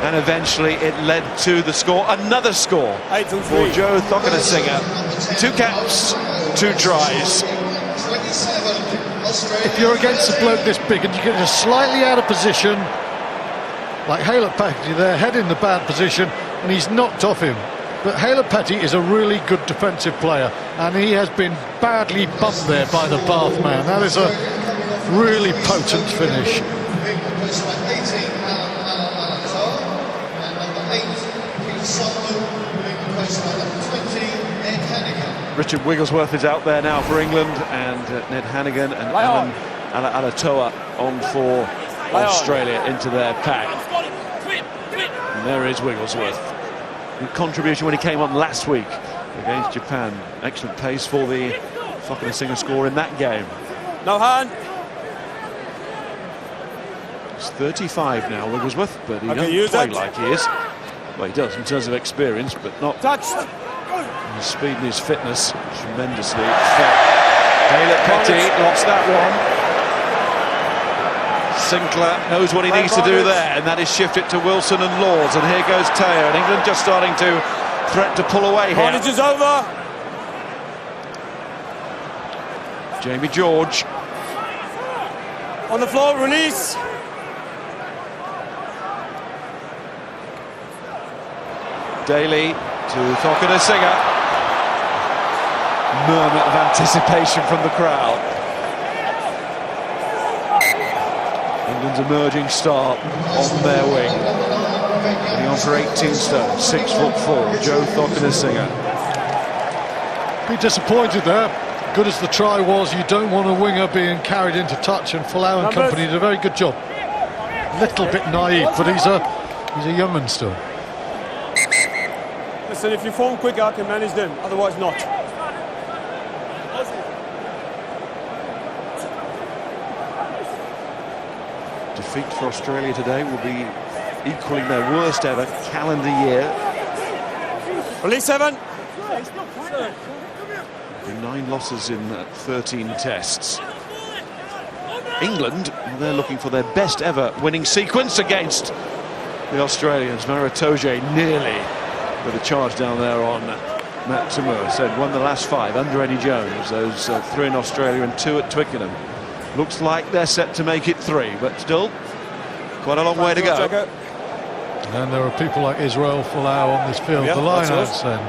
and eventually it led to the score. Another score for Joe Thokanasiga. 2 caps, 2 tries. If you're against a bloke this big and you get just slightly out of position, like Haylett Petty there, head in the bad position, and he's knocked off him. But Haylett Petty is a really good defensive player, and he has been badly bumped there by the Bath man. That is a really potent finish. Richard Wigglesworth is out there now for England, and Ned Hannigan and Alan Alatoa on for Australia into their pack. And there is Wigglesworth. Good contribution when he came on last week against Japan. Excellent pace for the Thokanasiga score in that game. No hand. He's 35 now, Wigglesworth, but he doesn't play like he is. Well, he does in terms of experience, but not touched. His speed and his fitness tremendously fit. Haylett Petty lost that one. Sinclair knows what he needs to do there, and that is shift it to Wilson and Laws. And here goes Taylor, and England just starting to threaten to pull away here. Carnage is over. Jamie George. On the floor, release. Daly to Thokanasiga. Murmur of anticipation from the crowd. England's emerging star on their wing. He's on for 18 stone, 6'4", Joe Thokinasinger. Be disappointed there. Good as the try was, you don't want a winger being carried into touch, and Folau and company did a very good job. Little bit naive, but he's a young man still. Listen, if you form quicker, I can manage them. Otherwise, not. Defeat for Australia today will be equaling their worst ever calendar year. Release 7. 9 losses in 13 tests. England, they're looking for their best ever winning sequence against the Australians. Maritoje nearly with a charge down there on Matt Timur. Said won the last 5 under Eddie Jones. Those 3 in Australia and 2 at Twickenham. Looks like they're set to make it 3, but still quite a long way to go. And there are people like Israel Folau on this field. The lineouts then.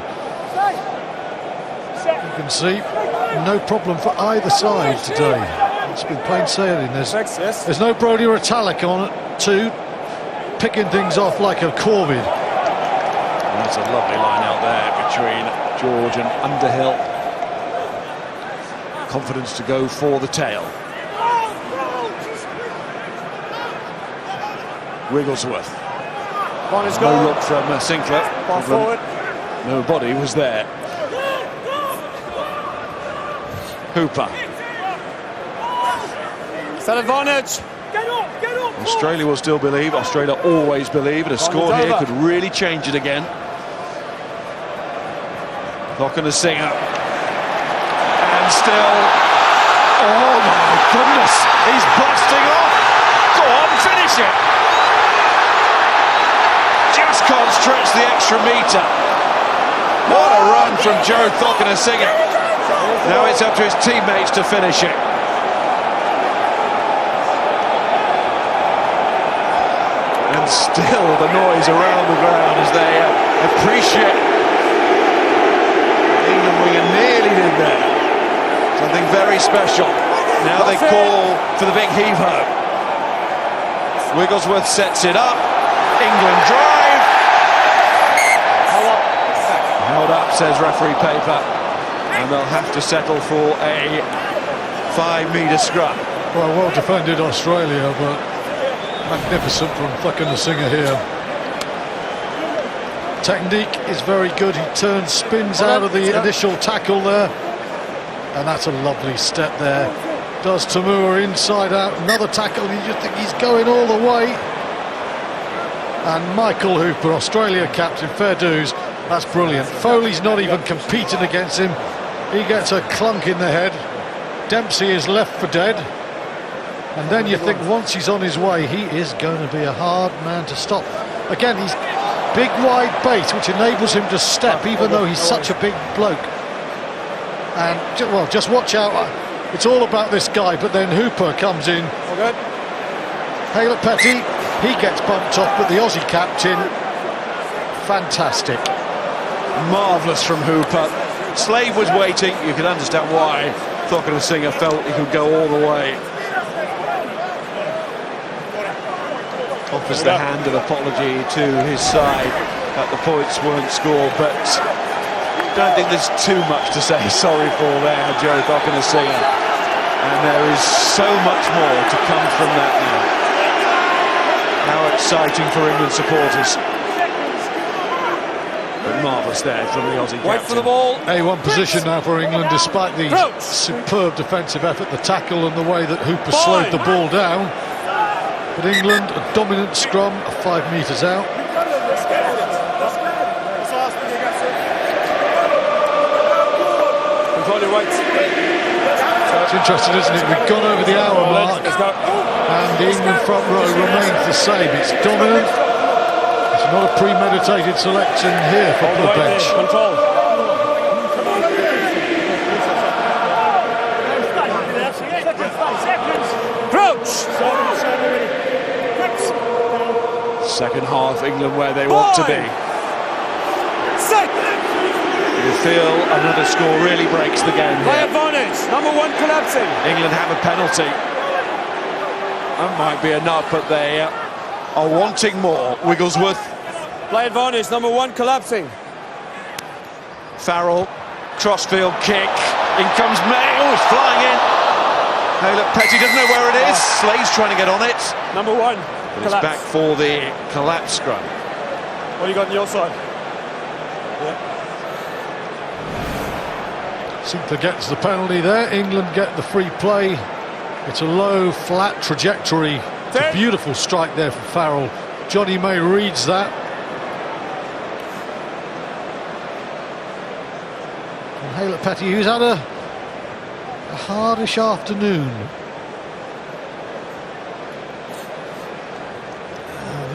You can see no problem for either side today. It's been plain sailing. There's no Brody Retallick on at 2, picking things off like a Corvid. That's a lovely line out there between George and Underhill. Confidence to go for the tail. Wigglesworth. No look from Sinclair. Nobody was there. Hooper. It's an advantage. Australia will still believe. Australia always believe. But a score here could really change it again. Thokinasinger. And still. Oh my goodness. He's blasting off. Go on, finish it. Just can't stretch the extra metre. What a run from Joe Thokinasinger. Now it's up to his teammates to finish it. And still the noise around the ground as they appreciate England winger nearly did there. Something very special. Now they call for the big heave-ho. Wigglesworth sets it up. England drive. Held up, says referee paper. And they'll have to settle for a 5-metre scrum. Well defended Australia, but magnificent from Thokinasinger here. Technique is very good. He turns, spins out of the initial tackle there. And that's a lovely step there. Does Timur inside out, another tackle, and you just think he's going all the way. And Michael Hooper, Australia captain, fair dues, that's brilliant. Foley's not even competing against him. He gets a clunk in the head. Dempsey is left for dead. And then you think once he's on his way, he is going to be a hard man to stop. Again, he's big wide base, which enables him to step, even though he's such a big bloke. And, well, just watch out. It's all about this guy, but then Hooper comes in. Haylett Petty, he gets bumped off, but the Aussie captain, fantastic. Marvellous from Hooper. Slade was waiting. You can understand why Thokinasinger felt he could go all the way. Offers the hand of apology to his side that the points weren't scored, but don't think there's too much to say sorry for there, Joe Thokinasinger. And there is so much more to come from that now. How exciting for England supporters. But marvellous there from the Aussie captain. Wait for the ball. A1 position now for England, despite the superb defensive effort, the tackle and the way that Hooper slowed the ball down. But England, a dominant scrum, 5 metres out. It's interesting, isn't it? We've gone over the hour mark, and the England front row remains the same. It's dominant. It's not a premeditated selection here for the bench. Second half, England where they want to be. You feel another score really breaks the game Play here. advantage. Number 1 collapsing. England have a penalty. That might be enough, but they are wanting more. Wigglesworth Play advantage, number 1 collapsing. Farrell, crossfield kick. In comes May. Oh, he's flying in. Hey, look, Petty doesn't know where it is. Slade's trying to get on it. Number 1. But it's back for the collapse scrum. What do you got on your side? Sinclair gets the penalty there. England get the free play. It's a low, flat trajectory. It's a beautiful strike there from Farrell. Johnny May reads that. And Haylett Petty, who's had a hardish afternoon.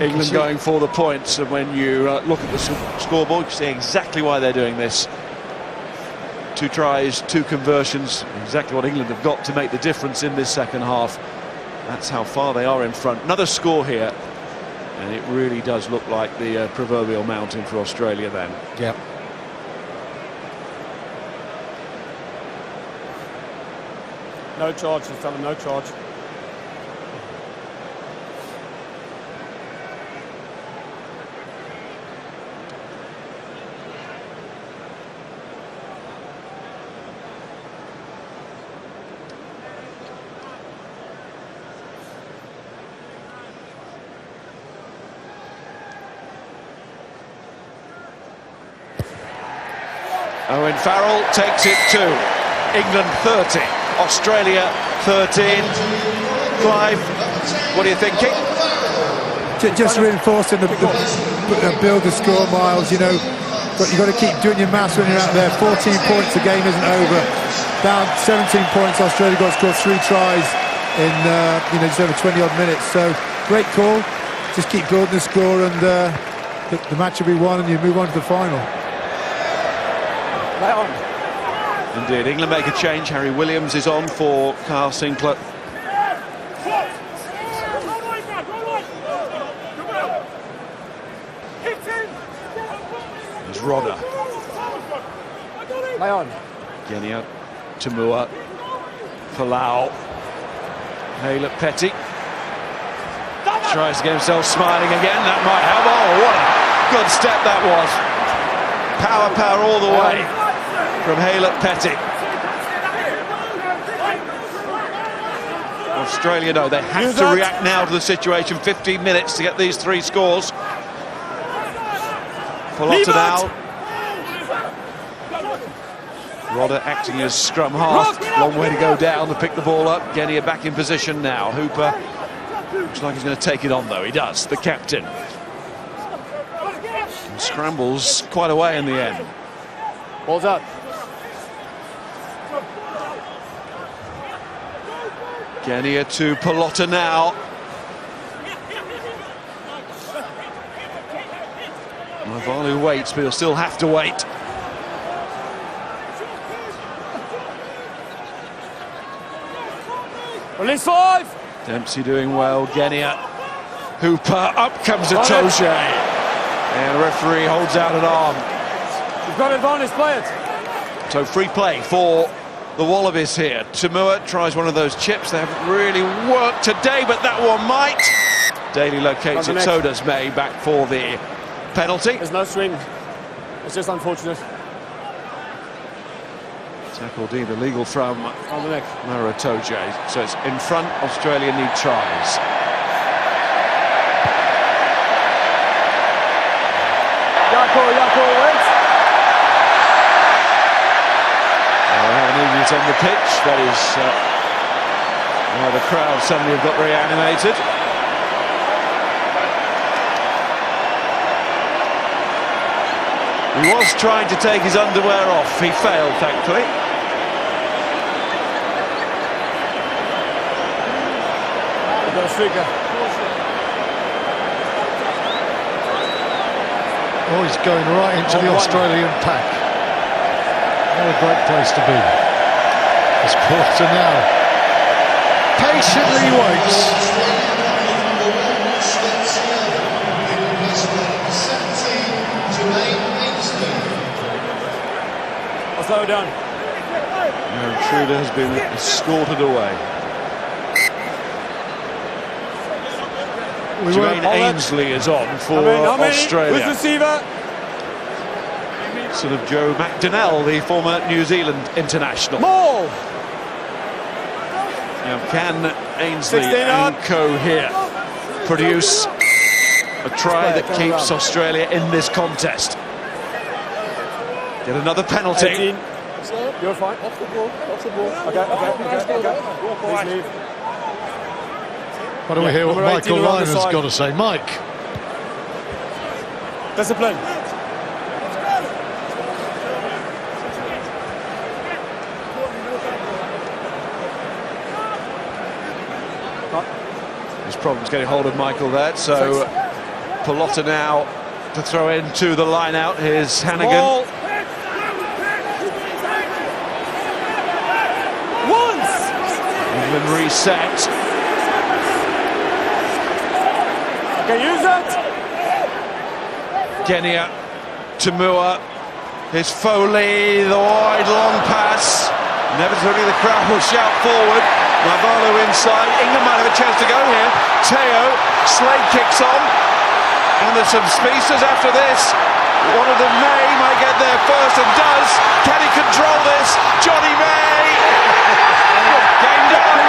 England going for the points, and when you look at the scoreboard, you see exactly why they're doing this. 2 tries, 2 conversions, exactly what England have got to make the difference in this second half. That's how far they are in front. Another score here, and it really does look like the proverbial mountain for Australia then. Yep. No charge, just tell them no charge. Owen Farrell takes it to England 30, Australia 13. Clive, what are you thinking? Just reinforcing the build the score, Miles. You know, but you've got to keep doing your maths when you're out there. 14 points, the game isn't over. Down 17 points, Australia got to score 3 tries in just over 20 odd minutes. So great call. Just keep building the score, and the match will be won, and you move on to the final. Indeed, England make a change. Harry Williams is on for Kyle Sinclair. There's Rodder. Genia, Tamua, Palau, Haylett Petty. Tries to get himself smiling again. That might help. Oh, what a good step that was. Power all the way from Haylett Petty. Australia, no, they have to react now to the situation. 15 minutes to get these 3 scores. Pelota now. Rodder acting as scrum half. Long way to go down to pick the ball up. Genia back in position now. Hooper looks like he's going to take it on, though. He does, the captain. And scrambles quite a way in the end. Ball's up. Genia to Pelota now. Mavalu waits, but he'll still have to wait. Release 5. Dempsey doing well. Genia. Hooper. Up comes Atoje. And the referee holds out an arm. You've got advantage, play it. So free play for the Wallabies here. Tamua tries one of those chips. They haven't really worked today, but that one might. Daly locates it, so does May, back for the penalty. There's no swing. It's just unfortunate. Tackle deemed illegal from On the neck. Maro Atoje. So it's in front. Australia need tries. Yako, wait. We have an idiot on the pitch. That is why the crowd suddenly have got very animated. He was trying to take his underwear off. He failed, thankfully. Got a figure. Oh, he's going right into the Australian pack. What a great place to be. This Porter now patiently waits. I'll slow it down. Aaron Schroeder has been escorted away. Jermaine Ainsley is on for Australia. Who's receiver? Sort of Joe McDonnell, the former New Zealand international. Ball. Now, can Ainsley and co here produce a try that keeps Australia in this contest? Get another penalty. 18. You're fine. Off the ball. Off the ball. Okay. Please leave. Why don't we hear what Michael Lyon's got to say? Mike. Discipline. His problem's getting hold of Michael there, so Pelota now to throw into the line out. Here's Hannigan. Ball. Once. England reset. Okay, use that. Kenya, Tamua, here's Foley, the wide long pass. Inevitably the crowd will shout forward. Navalu inside, England might have a chance to go here. Teo, Slade kicks on. And there's some speedsters after this. One of them might get there first and does. Can he control this? Johnny May! Game done.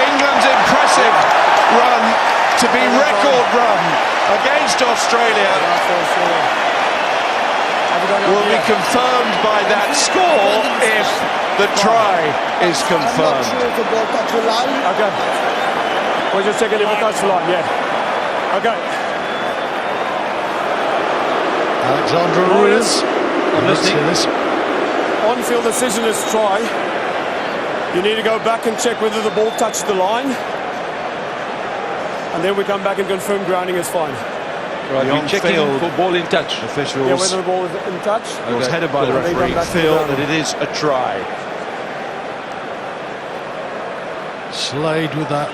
England's impressive run to be record run against Australia will be confirmed by that score if the try is confirmed. Okay. We'll just take a little touch line, yeah. Okay. Alexandra Ruiz. I'm listening to this. On-field decision is try. You need to go back and check whether the ball touched the line. And then we come back and confirm grounding is fine. Right, we're checking for ball in touch. Officials. Yeah, whether the ball is in touch. It was headed by the referee. Feel that it is a try. Slade with that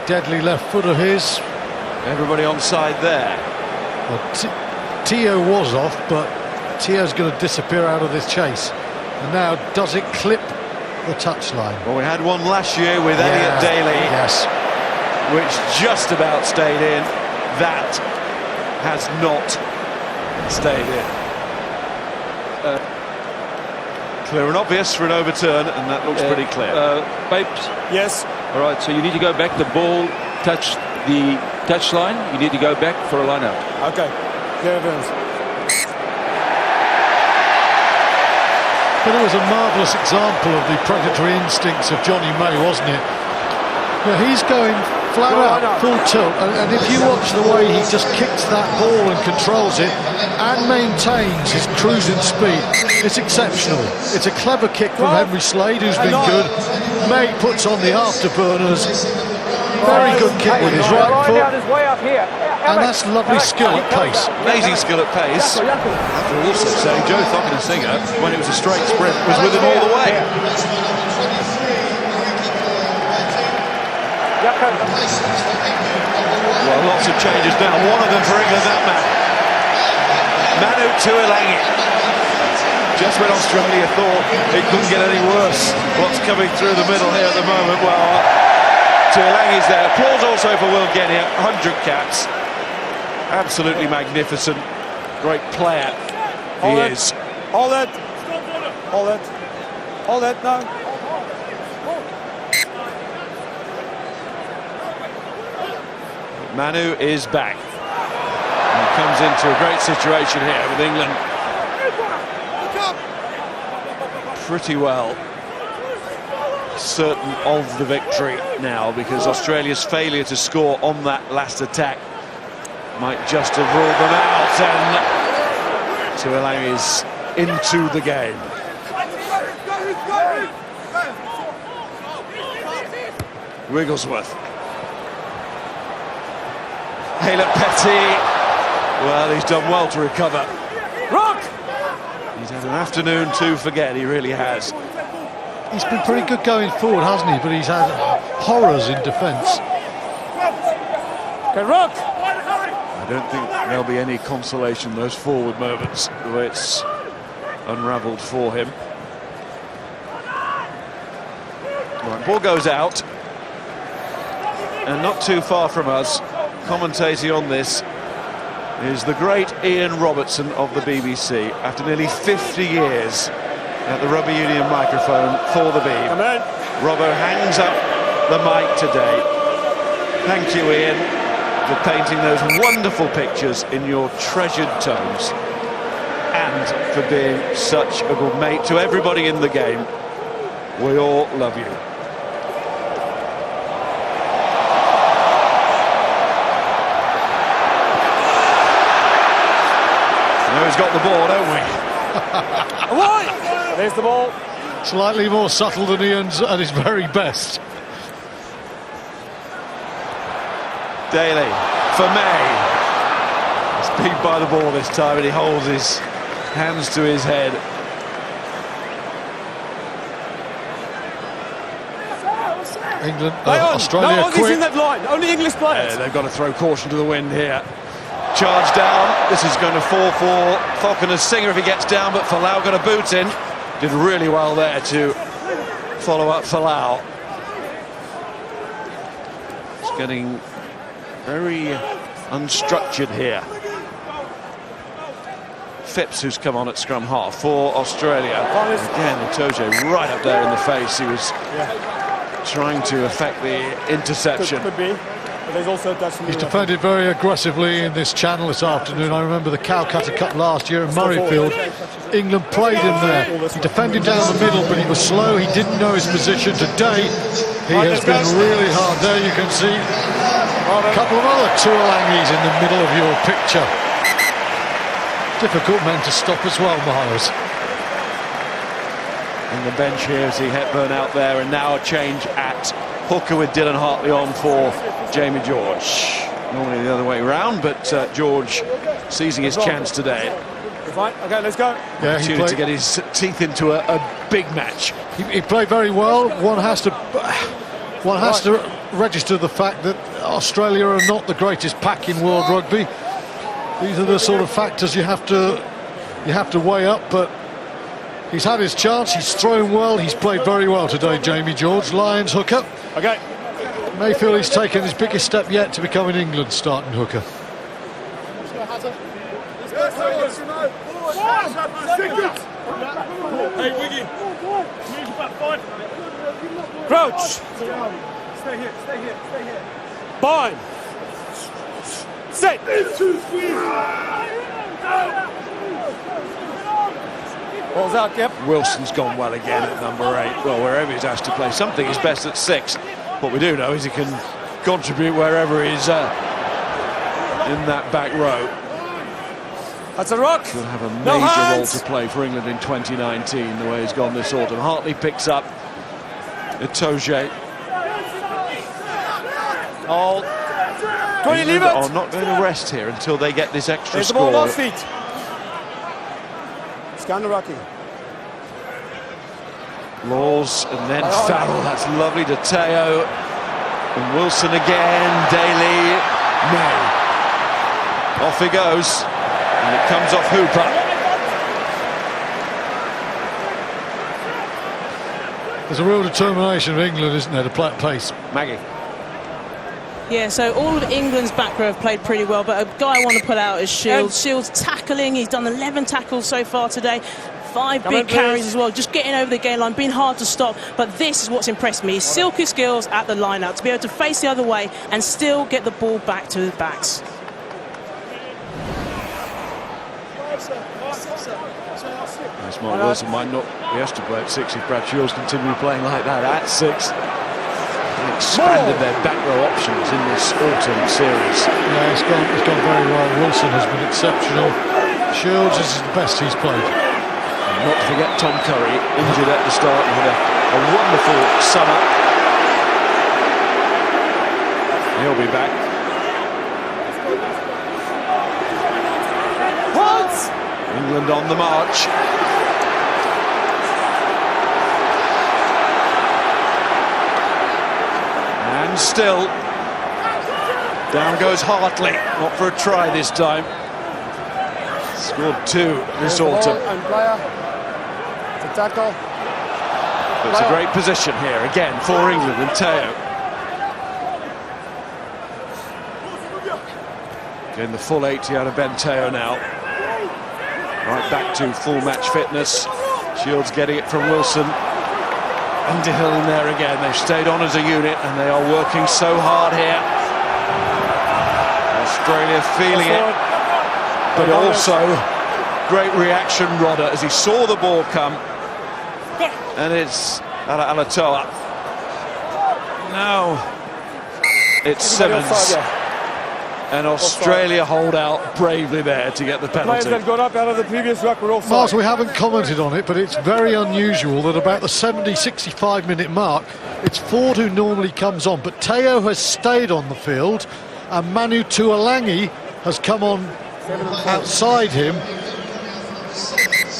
deadly left foot of his. Everybody on side there. Well, Teo was off, but Teo's going to disappear out of this chase. And now, does it clip the touchline? Well, we had one last year with Elliot Daly, which just about stayed in. That has not stayed in. Clear and obvious for an overturn, and that looks pretty clear. Pipes? Yes. All right, so you need to go back. The ball touched the touchline. You need to go back for a line out. Okay. Clear evidence. But it was a marvellous example of the predatory instincts of Johnny May, wasn't it? Now, he's going flat out, full tilt, and if you watch the way he just kicks that ball and controls it and maintains his cruising speed, it's exceptional. It's a clever kick from Henry Slade, who's been good. May puts on the afterburners. Very good kick with his right foot. And that's lovely skill at pace. Amazing skill at pace. I have to also say, Joe Thocken-Singer, when it was a straight sprint, was with him all the way. Well, lots of changes now. One of them for England, that man. Manu Tuilagi. Just when Australia thought it couldn't get any worse, what's coming through the middle here at the moment? Well, Tuilagi's there. Applause also for Will Genia. 100 caps. Absolutely magnificent. Great player he is. Hold it. Hold it. Hold it now. Manu is back. He comes into a great situation here with England. Pretty well certain of the victory now, because Australia's failure to score on that last attack might just have ruled them out, and Tuilagi is into the game. Wigglesworth. Haylett Petty, well, he's done well to recover. Rock! He's had an afternoon to forget, he really has. He's been pretty good going forward, hasn't he? But he's had horrors in defence. Okay, Rock! I don't think there'll be any consolation those forward moments, the way it's unravelled for him. Right, ball goes out. And not too far from us, commentating on this, is the great Ian Robertson of the BBC. After nearly 50 years at the Rugby Union microphone for the Beeb, Robbo hangs up the mic today. Thank you, Ian, for painting those wonderful pictures in your treasured tones, and for being such a good mate to everybody in the game. We all love you. Now he's got the ball, don't we? There's the ball. Slightly more subtle than Ian's at his very best. Daly for May. He's beat by the ball this time, and he holds his hands to his head. England, Australia no, quick. in that line. Only English players. They've got to throw caution to the wind here. Charge down. This is going to fall for Falconer's Singer if he gets down, but Folau got a boot in. Did really well there to follow up Folau. It's getting very unstructured here. Phipps, who's come on at scrum half for Australia. Again, Itoje right up there in the face. He was trying to affect the interception. Could be. But there's also He's defended very aggressively in this channel this afternoon. I remember the Cowcutter Cup last year in Murrayfield. England played him there. He defended down the middle, but he was slow. He didn't know his position. Today, he has been really hard. There you can see a couple of other Tuolangis in the middle of your picture. Difficult men to stop as well, Miles. On the bench here, see Hepburn out there, and now a change at hooker with Dylan Hartley on for Jamie George. Normally the other way around, but George seizing his chance today. Fine. Okay, let's go. Yeah, Opportunity to get his teeth into a big match. He played very well. One has to register the fact that Australia are not the greatest pack in world rugby. These are the sort of factors you have to weigh up, but he's had his chance. He's thrown well. He's played very well today, Jamie George. Lions hooker. Okay. May feel he's taken his biggest step yet to becoming England's starting hooker. Hey, Wiggy. Move back 5. Crouch. Stay here. Bind. Set. Ball's out, Kip. Wilson's gone well again at number 8. Well, wherever he's asked to play, something is best at 6. What we do know is he can contribute wherever he's in that back row. That's a rock. He'll have a major role to play for England in 2019, the way he's gone this autumn. Hartley picks up Itoje. England are not going to rest here until they get this extra There's score. the ball, 4 feet. Scan the rocking. Laws and then Farrell. That's lovely to Teo. And Wilson again. Daly. May. Off he goes. And it comes off Hooper. There's a real determination of England, isn't there, to play at pace. Maggie. Yeah, so all of England's back row have played pretty well, but a guy I want to put out is Shields. Shields tackling. He's done 11 tackles so far today. 5 big carries as well, just getting over the game line, being hard to stop. But this is what's impressed me, his silky skills at the line-out, to be able to face the other way and still get the ball back to the backs. Mark Wilson might not be asked to play at 6 if Brad Shields continue playing like that at 6. They expanded their back row options in this autumn series. Yeah, it's gone very well. Wilson has been exceptional. Shields is the best he's played. And not to forget Tom Curry, injured at the start, and had a wonderful summer. He'll be back. England on the march. And still, down goes Hartley. Not for a try this time. Scored 2 this autumn. To tackle. But it's a great position here again for England and Teo. Getting the full 80 out of Ben Teo now. Right back to full match fitness. Shields getting it from Wilson. Underhill in there again. They've stayed on as a unit and they are working so hard here. Australia feeling it, but also great reaction, Rodder, as he saw the ball come. And it's Alatoa. Now it's Simmons. And Australia hold out bravely there to get the penalty. Players that got up out of the previous ruck were offside. Miles, we haven't commented on it, but it's very unusual that about the 70-65 minute mark, it's Ford who normally comes on, but Teo has stayed on the field, and Manu Tuolangi has come on outside him,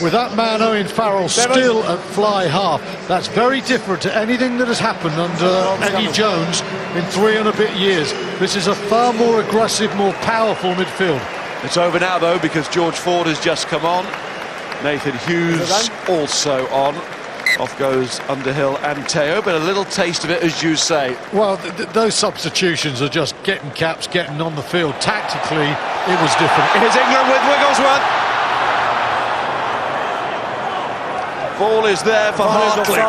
with that man Owen Farrell still at fly half. That's very different to anything that has happened under Eddie Jones in 3 and a bit years. This is a far more aggressive, more powerful midfield. It's over now, though, because George Ford has just come on. Nathan Hughes also on. Off goes Underhill and Teo, but a little taste of it, as you say. Well, those substitutions are just getting caps, getting on the field. Tactically, it was different. Here's England with Wigglesworth. Ball is there for Hartley.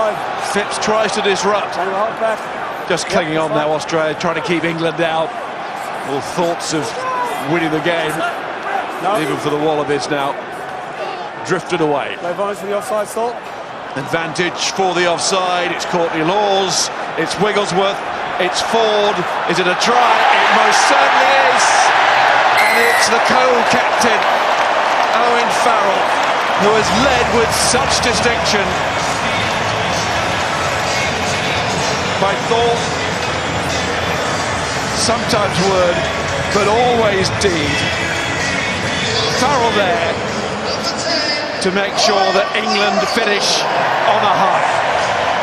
Phipps tries to disrupt. Just clinging on now, Australia, trying to keep England out. All thoughts of winning the game, even for the Wallabies now, drifted away. Advantage for the offside, Salt. Advantage for the offside. It's Courtney Laws. It's Wigglesworth. It's Ford. Is it a try? It most certainly is. And it's the co-captain, Owen Farrell, who has led with such distinction. By thought, sometimes word, but always deed. Farrell there to make sure that England finish on a high.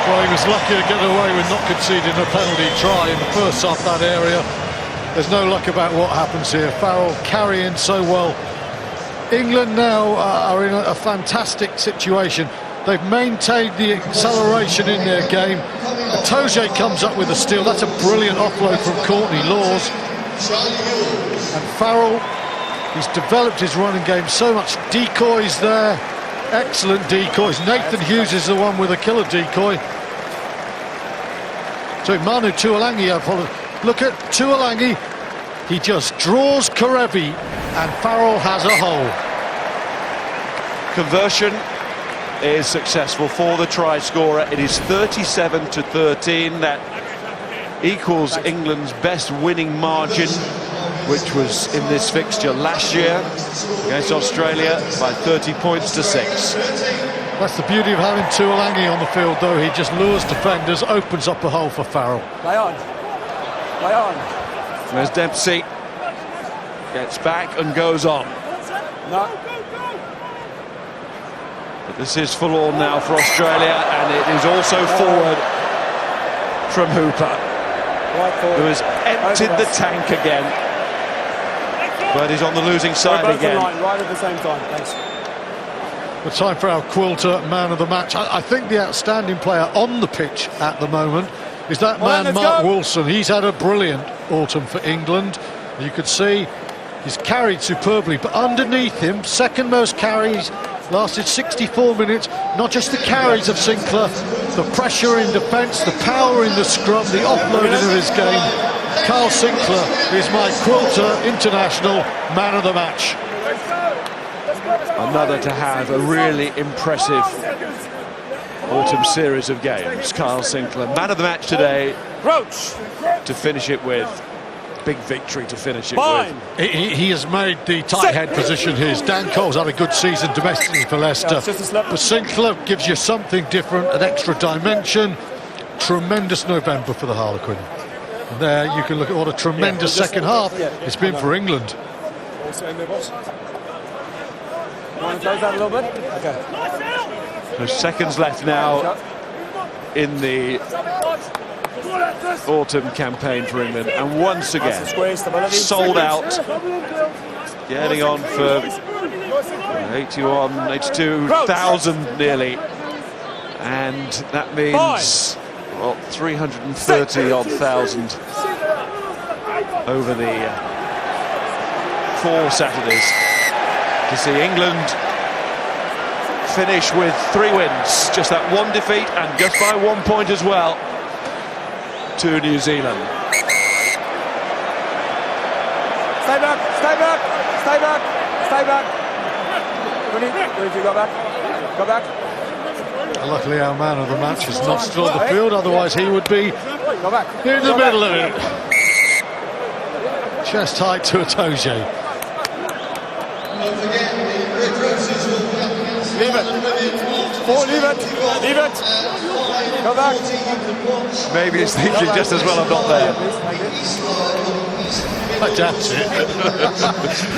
Well, he was lucky to get away with not conceding a penalty try in the first half that area. There's no luck about what happens here. Farrell carrying so well. England now are in a fantastic situation. They've maintained the acceleration in their game. Toje comes up with a steal. That's a brilliant offload from Courtney Laws. And Farrell, he's developed his running game so much. Decoys there, excellent decoys. Nathan Hughes is the one with a killer decoy. So Manu Tuolangi, look at Tuolangi. He just draws Karevi, and Farrell has a hole. Conversion is successful for the try scorer. It is 37-13. That equals England's best winning margin, which was in this fixture last year against Australia by 30 points to 6. That's the beauty of having Tuolangi on the field, though. He just lures defenders, opens up a hole for Farrell. Play on. Play on. There's Dempsey. Gets back and goes on. No. But this is full on now for Australia, and it is also forward from Hooper, who has emptied the tank again. But he's on the losing side again. Right at the same time. Thanks. The time for our Quilter man of the match. I think the outstanding player on the pitch at the moment is that man, Mark Wilson. He's had a brilliant autumn for England. You could see he's carried superbly, but underneath him, second most carries, lasted 64 minutes. Not just the carries of Sinclair, the pressure in defence, the power in the scrum, the offloading of his game. Carl Sinclair is my Quilter International man of the match. Another to have a really impressive autumn series of games. Carl Sinclair, man of the match today, to finish it with. Big victory to finish it with. He has made the tight head position his. Dan Cole's had a good season domestically for Leicester, but Sinclair gives you something different, an extra dimension. Tremendous November for the Harlequin. And there you can look at what a tremendous second half it's been for England. You want to close that a little bit? Okay. There's seconds left now in the autumn campaign for England, and once again sold out, getting on for 82,000 nearly, and that means well 330 odd thousand over the 4 Saturdays to see England finish with 3 wins, just that 1 defeat and just by 1 point as well to New Zealand. Stay back, stay back, stay back, stay back. Where did you go back? Go back. Luckily our man of the match is not still on the field, otherwise he would be in the middle of it. Chest height to Itoje. Leave it. Leave it. Leave it. Go back. Maybe he's thinking just as well I'm not there. I doubt it.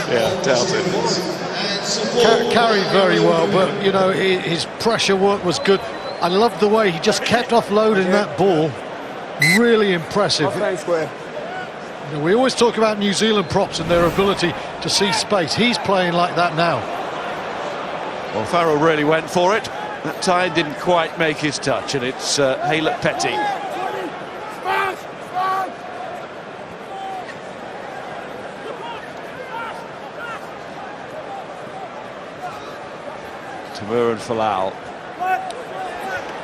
Yeah, doubt it. Carried very well, but you know his pressure work was good. I loved the way he just kept offloading that ball. Really impressive. You know, we always talk about New Zealand props and their ability to see space. He's playing like that now. Well, Farrell really went for it. That time didn't quite make his touch, and it's Haylett-Petty. Tamur and Folau.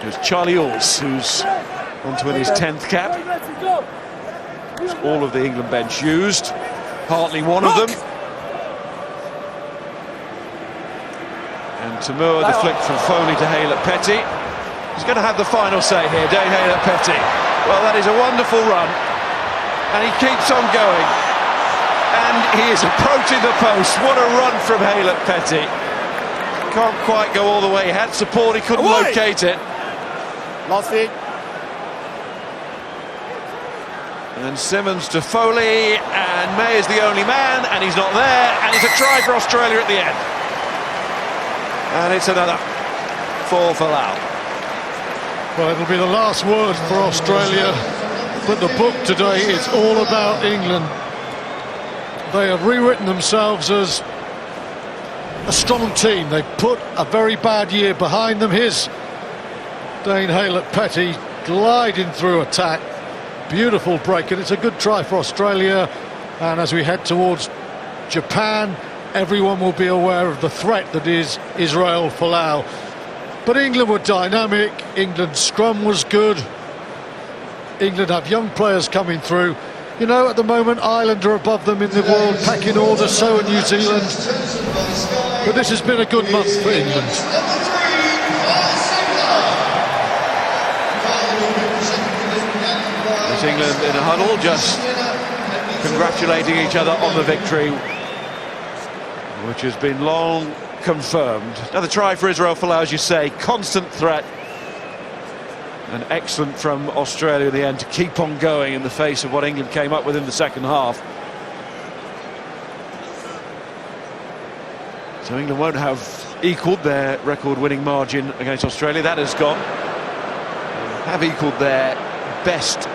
There's Charlie Ulls, who's on to win his 10th cap. All of the England bench used. Hartley one of them. And Tamur, the flick from Foley to Haylett-Petty. He's going to have the final say here, Dane Haylett-Petty. Well, that is a wonderful run. And he keeps on going. And he is approaching the post. What a run from Haylett-Petty. Can't quite go all the way. He had support, he couldn't locate it. Last feet. And then Simmons to Foley, and May is the only man, and he's not there, and it's a try for Australia at the end. And it's another for Folau. Well, it'll be the last word for Australia, but the book today is all about England. They have rewritten themselves as a strong team. They've put a very bad year behind them. Here's Dane Haylett-Petty gliding through attack. Beautiful break, and it's a good try for Australia. And as we head towards Japan, everyone will be aware of the threat that is Israel Folau. But England were dynamic. England's scrum was good. England have young players coming through. You know, at the moment, Ireland are above them in the world pecking order, so are New Zealand. But this has been a good month for England. It's England in a huddle, just congratulating each other on the victory, which has been long confirmed. Another try for Israel Folau, as you say, constant threat. And excellent from Australia in the end to keep on going in the face of what England came up with in the second half. So England won't have equalled their record-winning margin against Australia. That has gone. Have equalled their best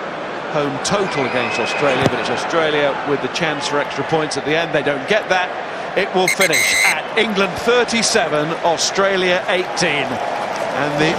home total against Australia, but it's Australia with the chance for extra points at the end. They don't get that. It will finish at England 37, Australia 18. And the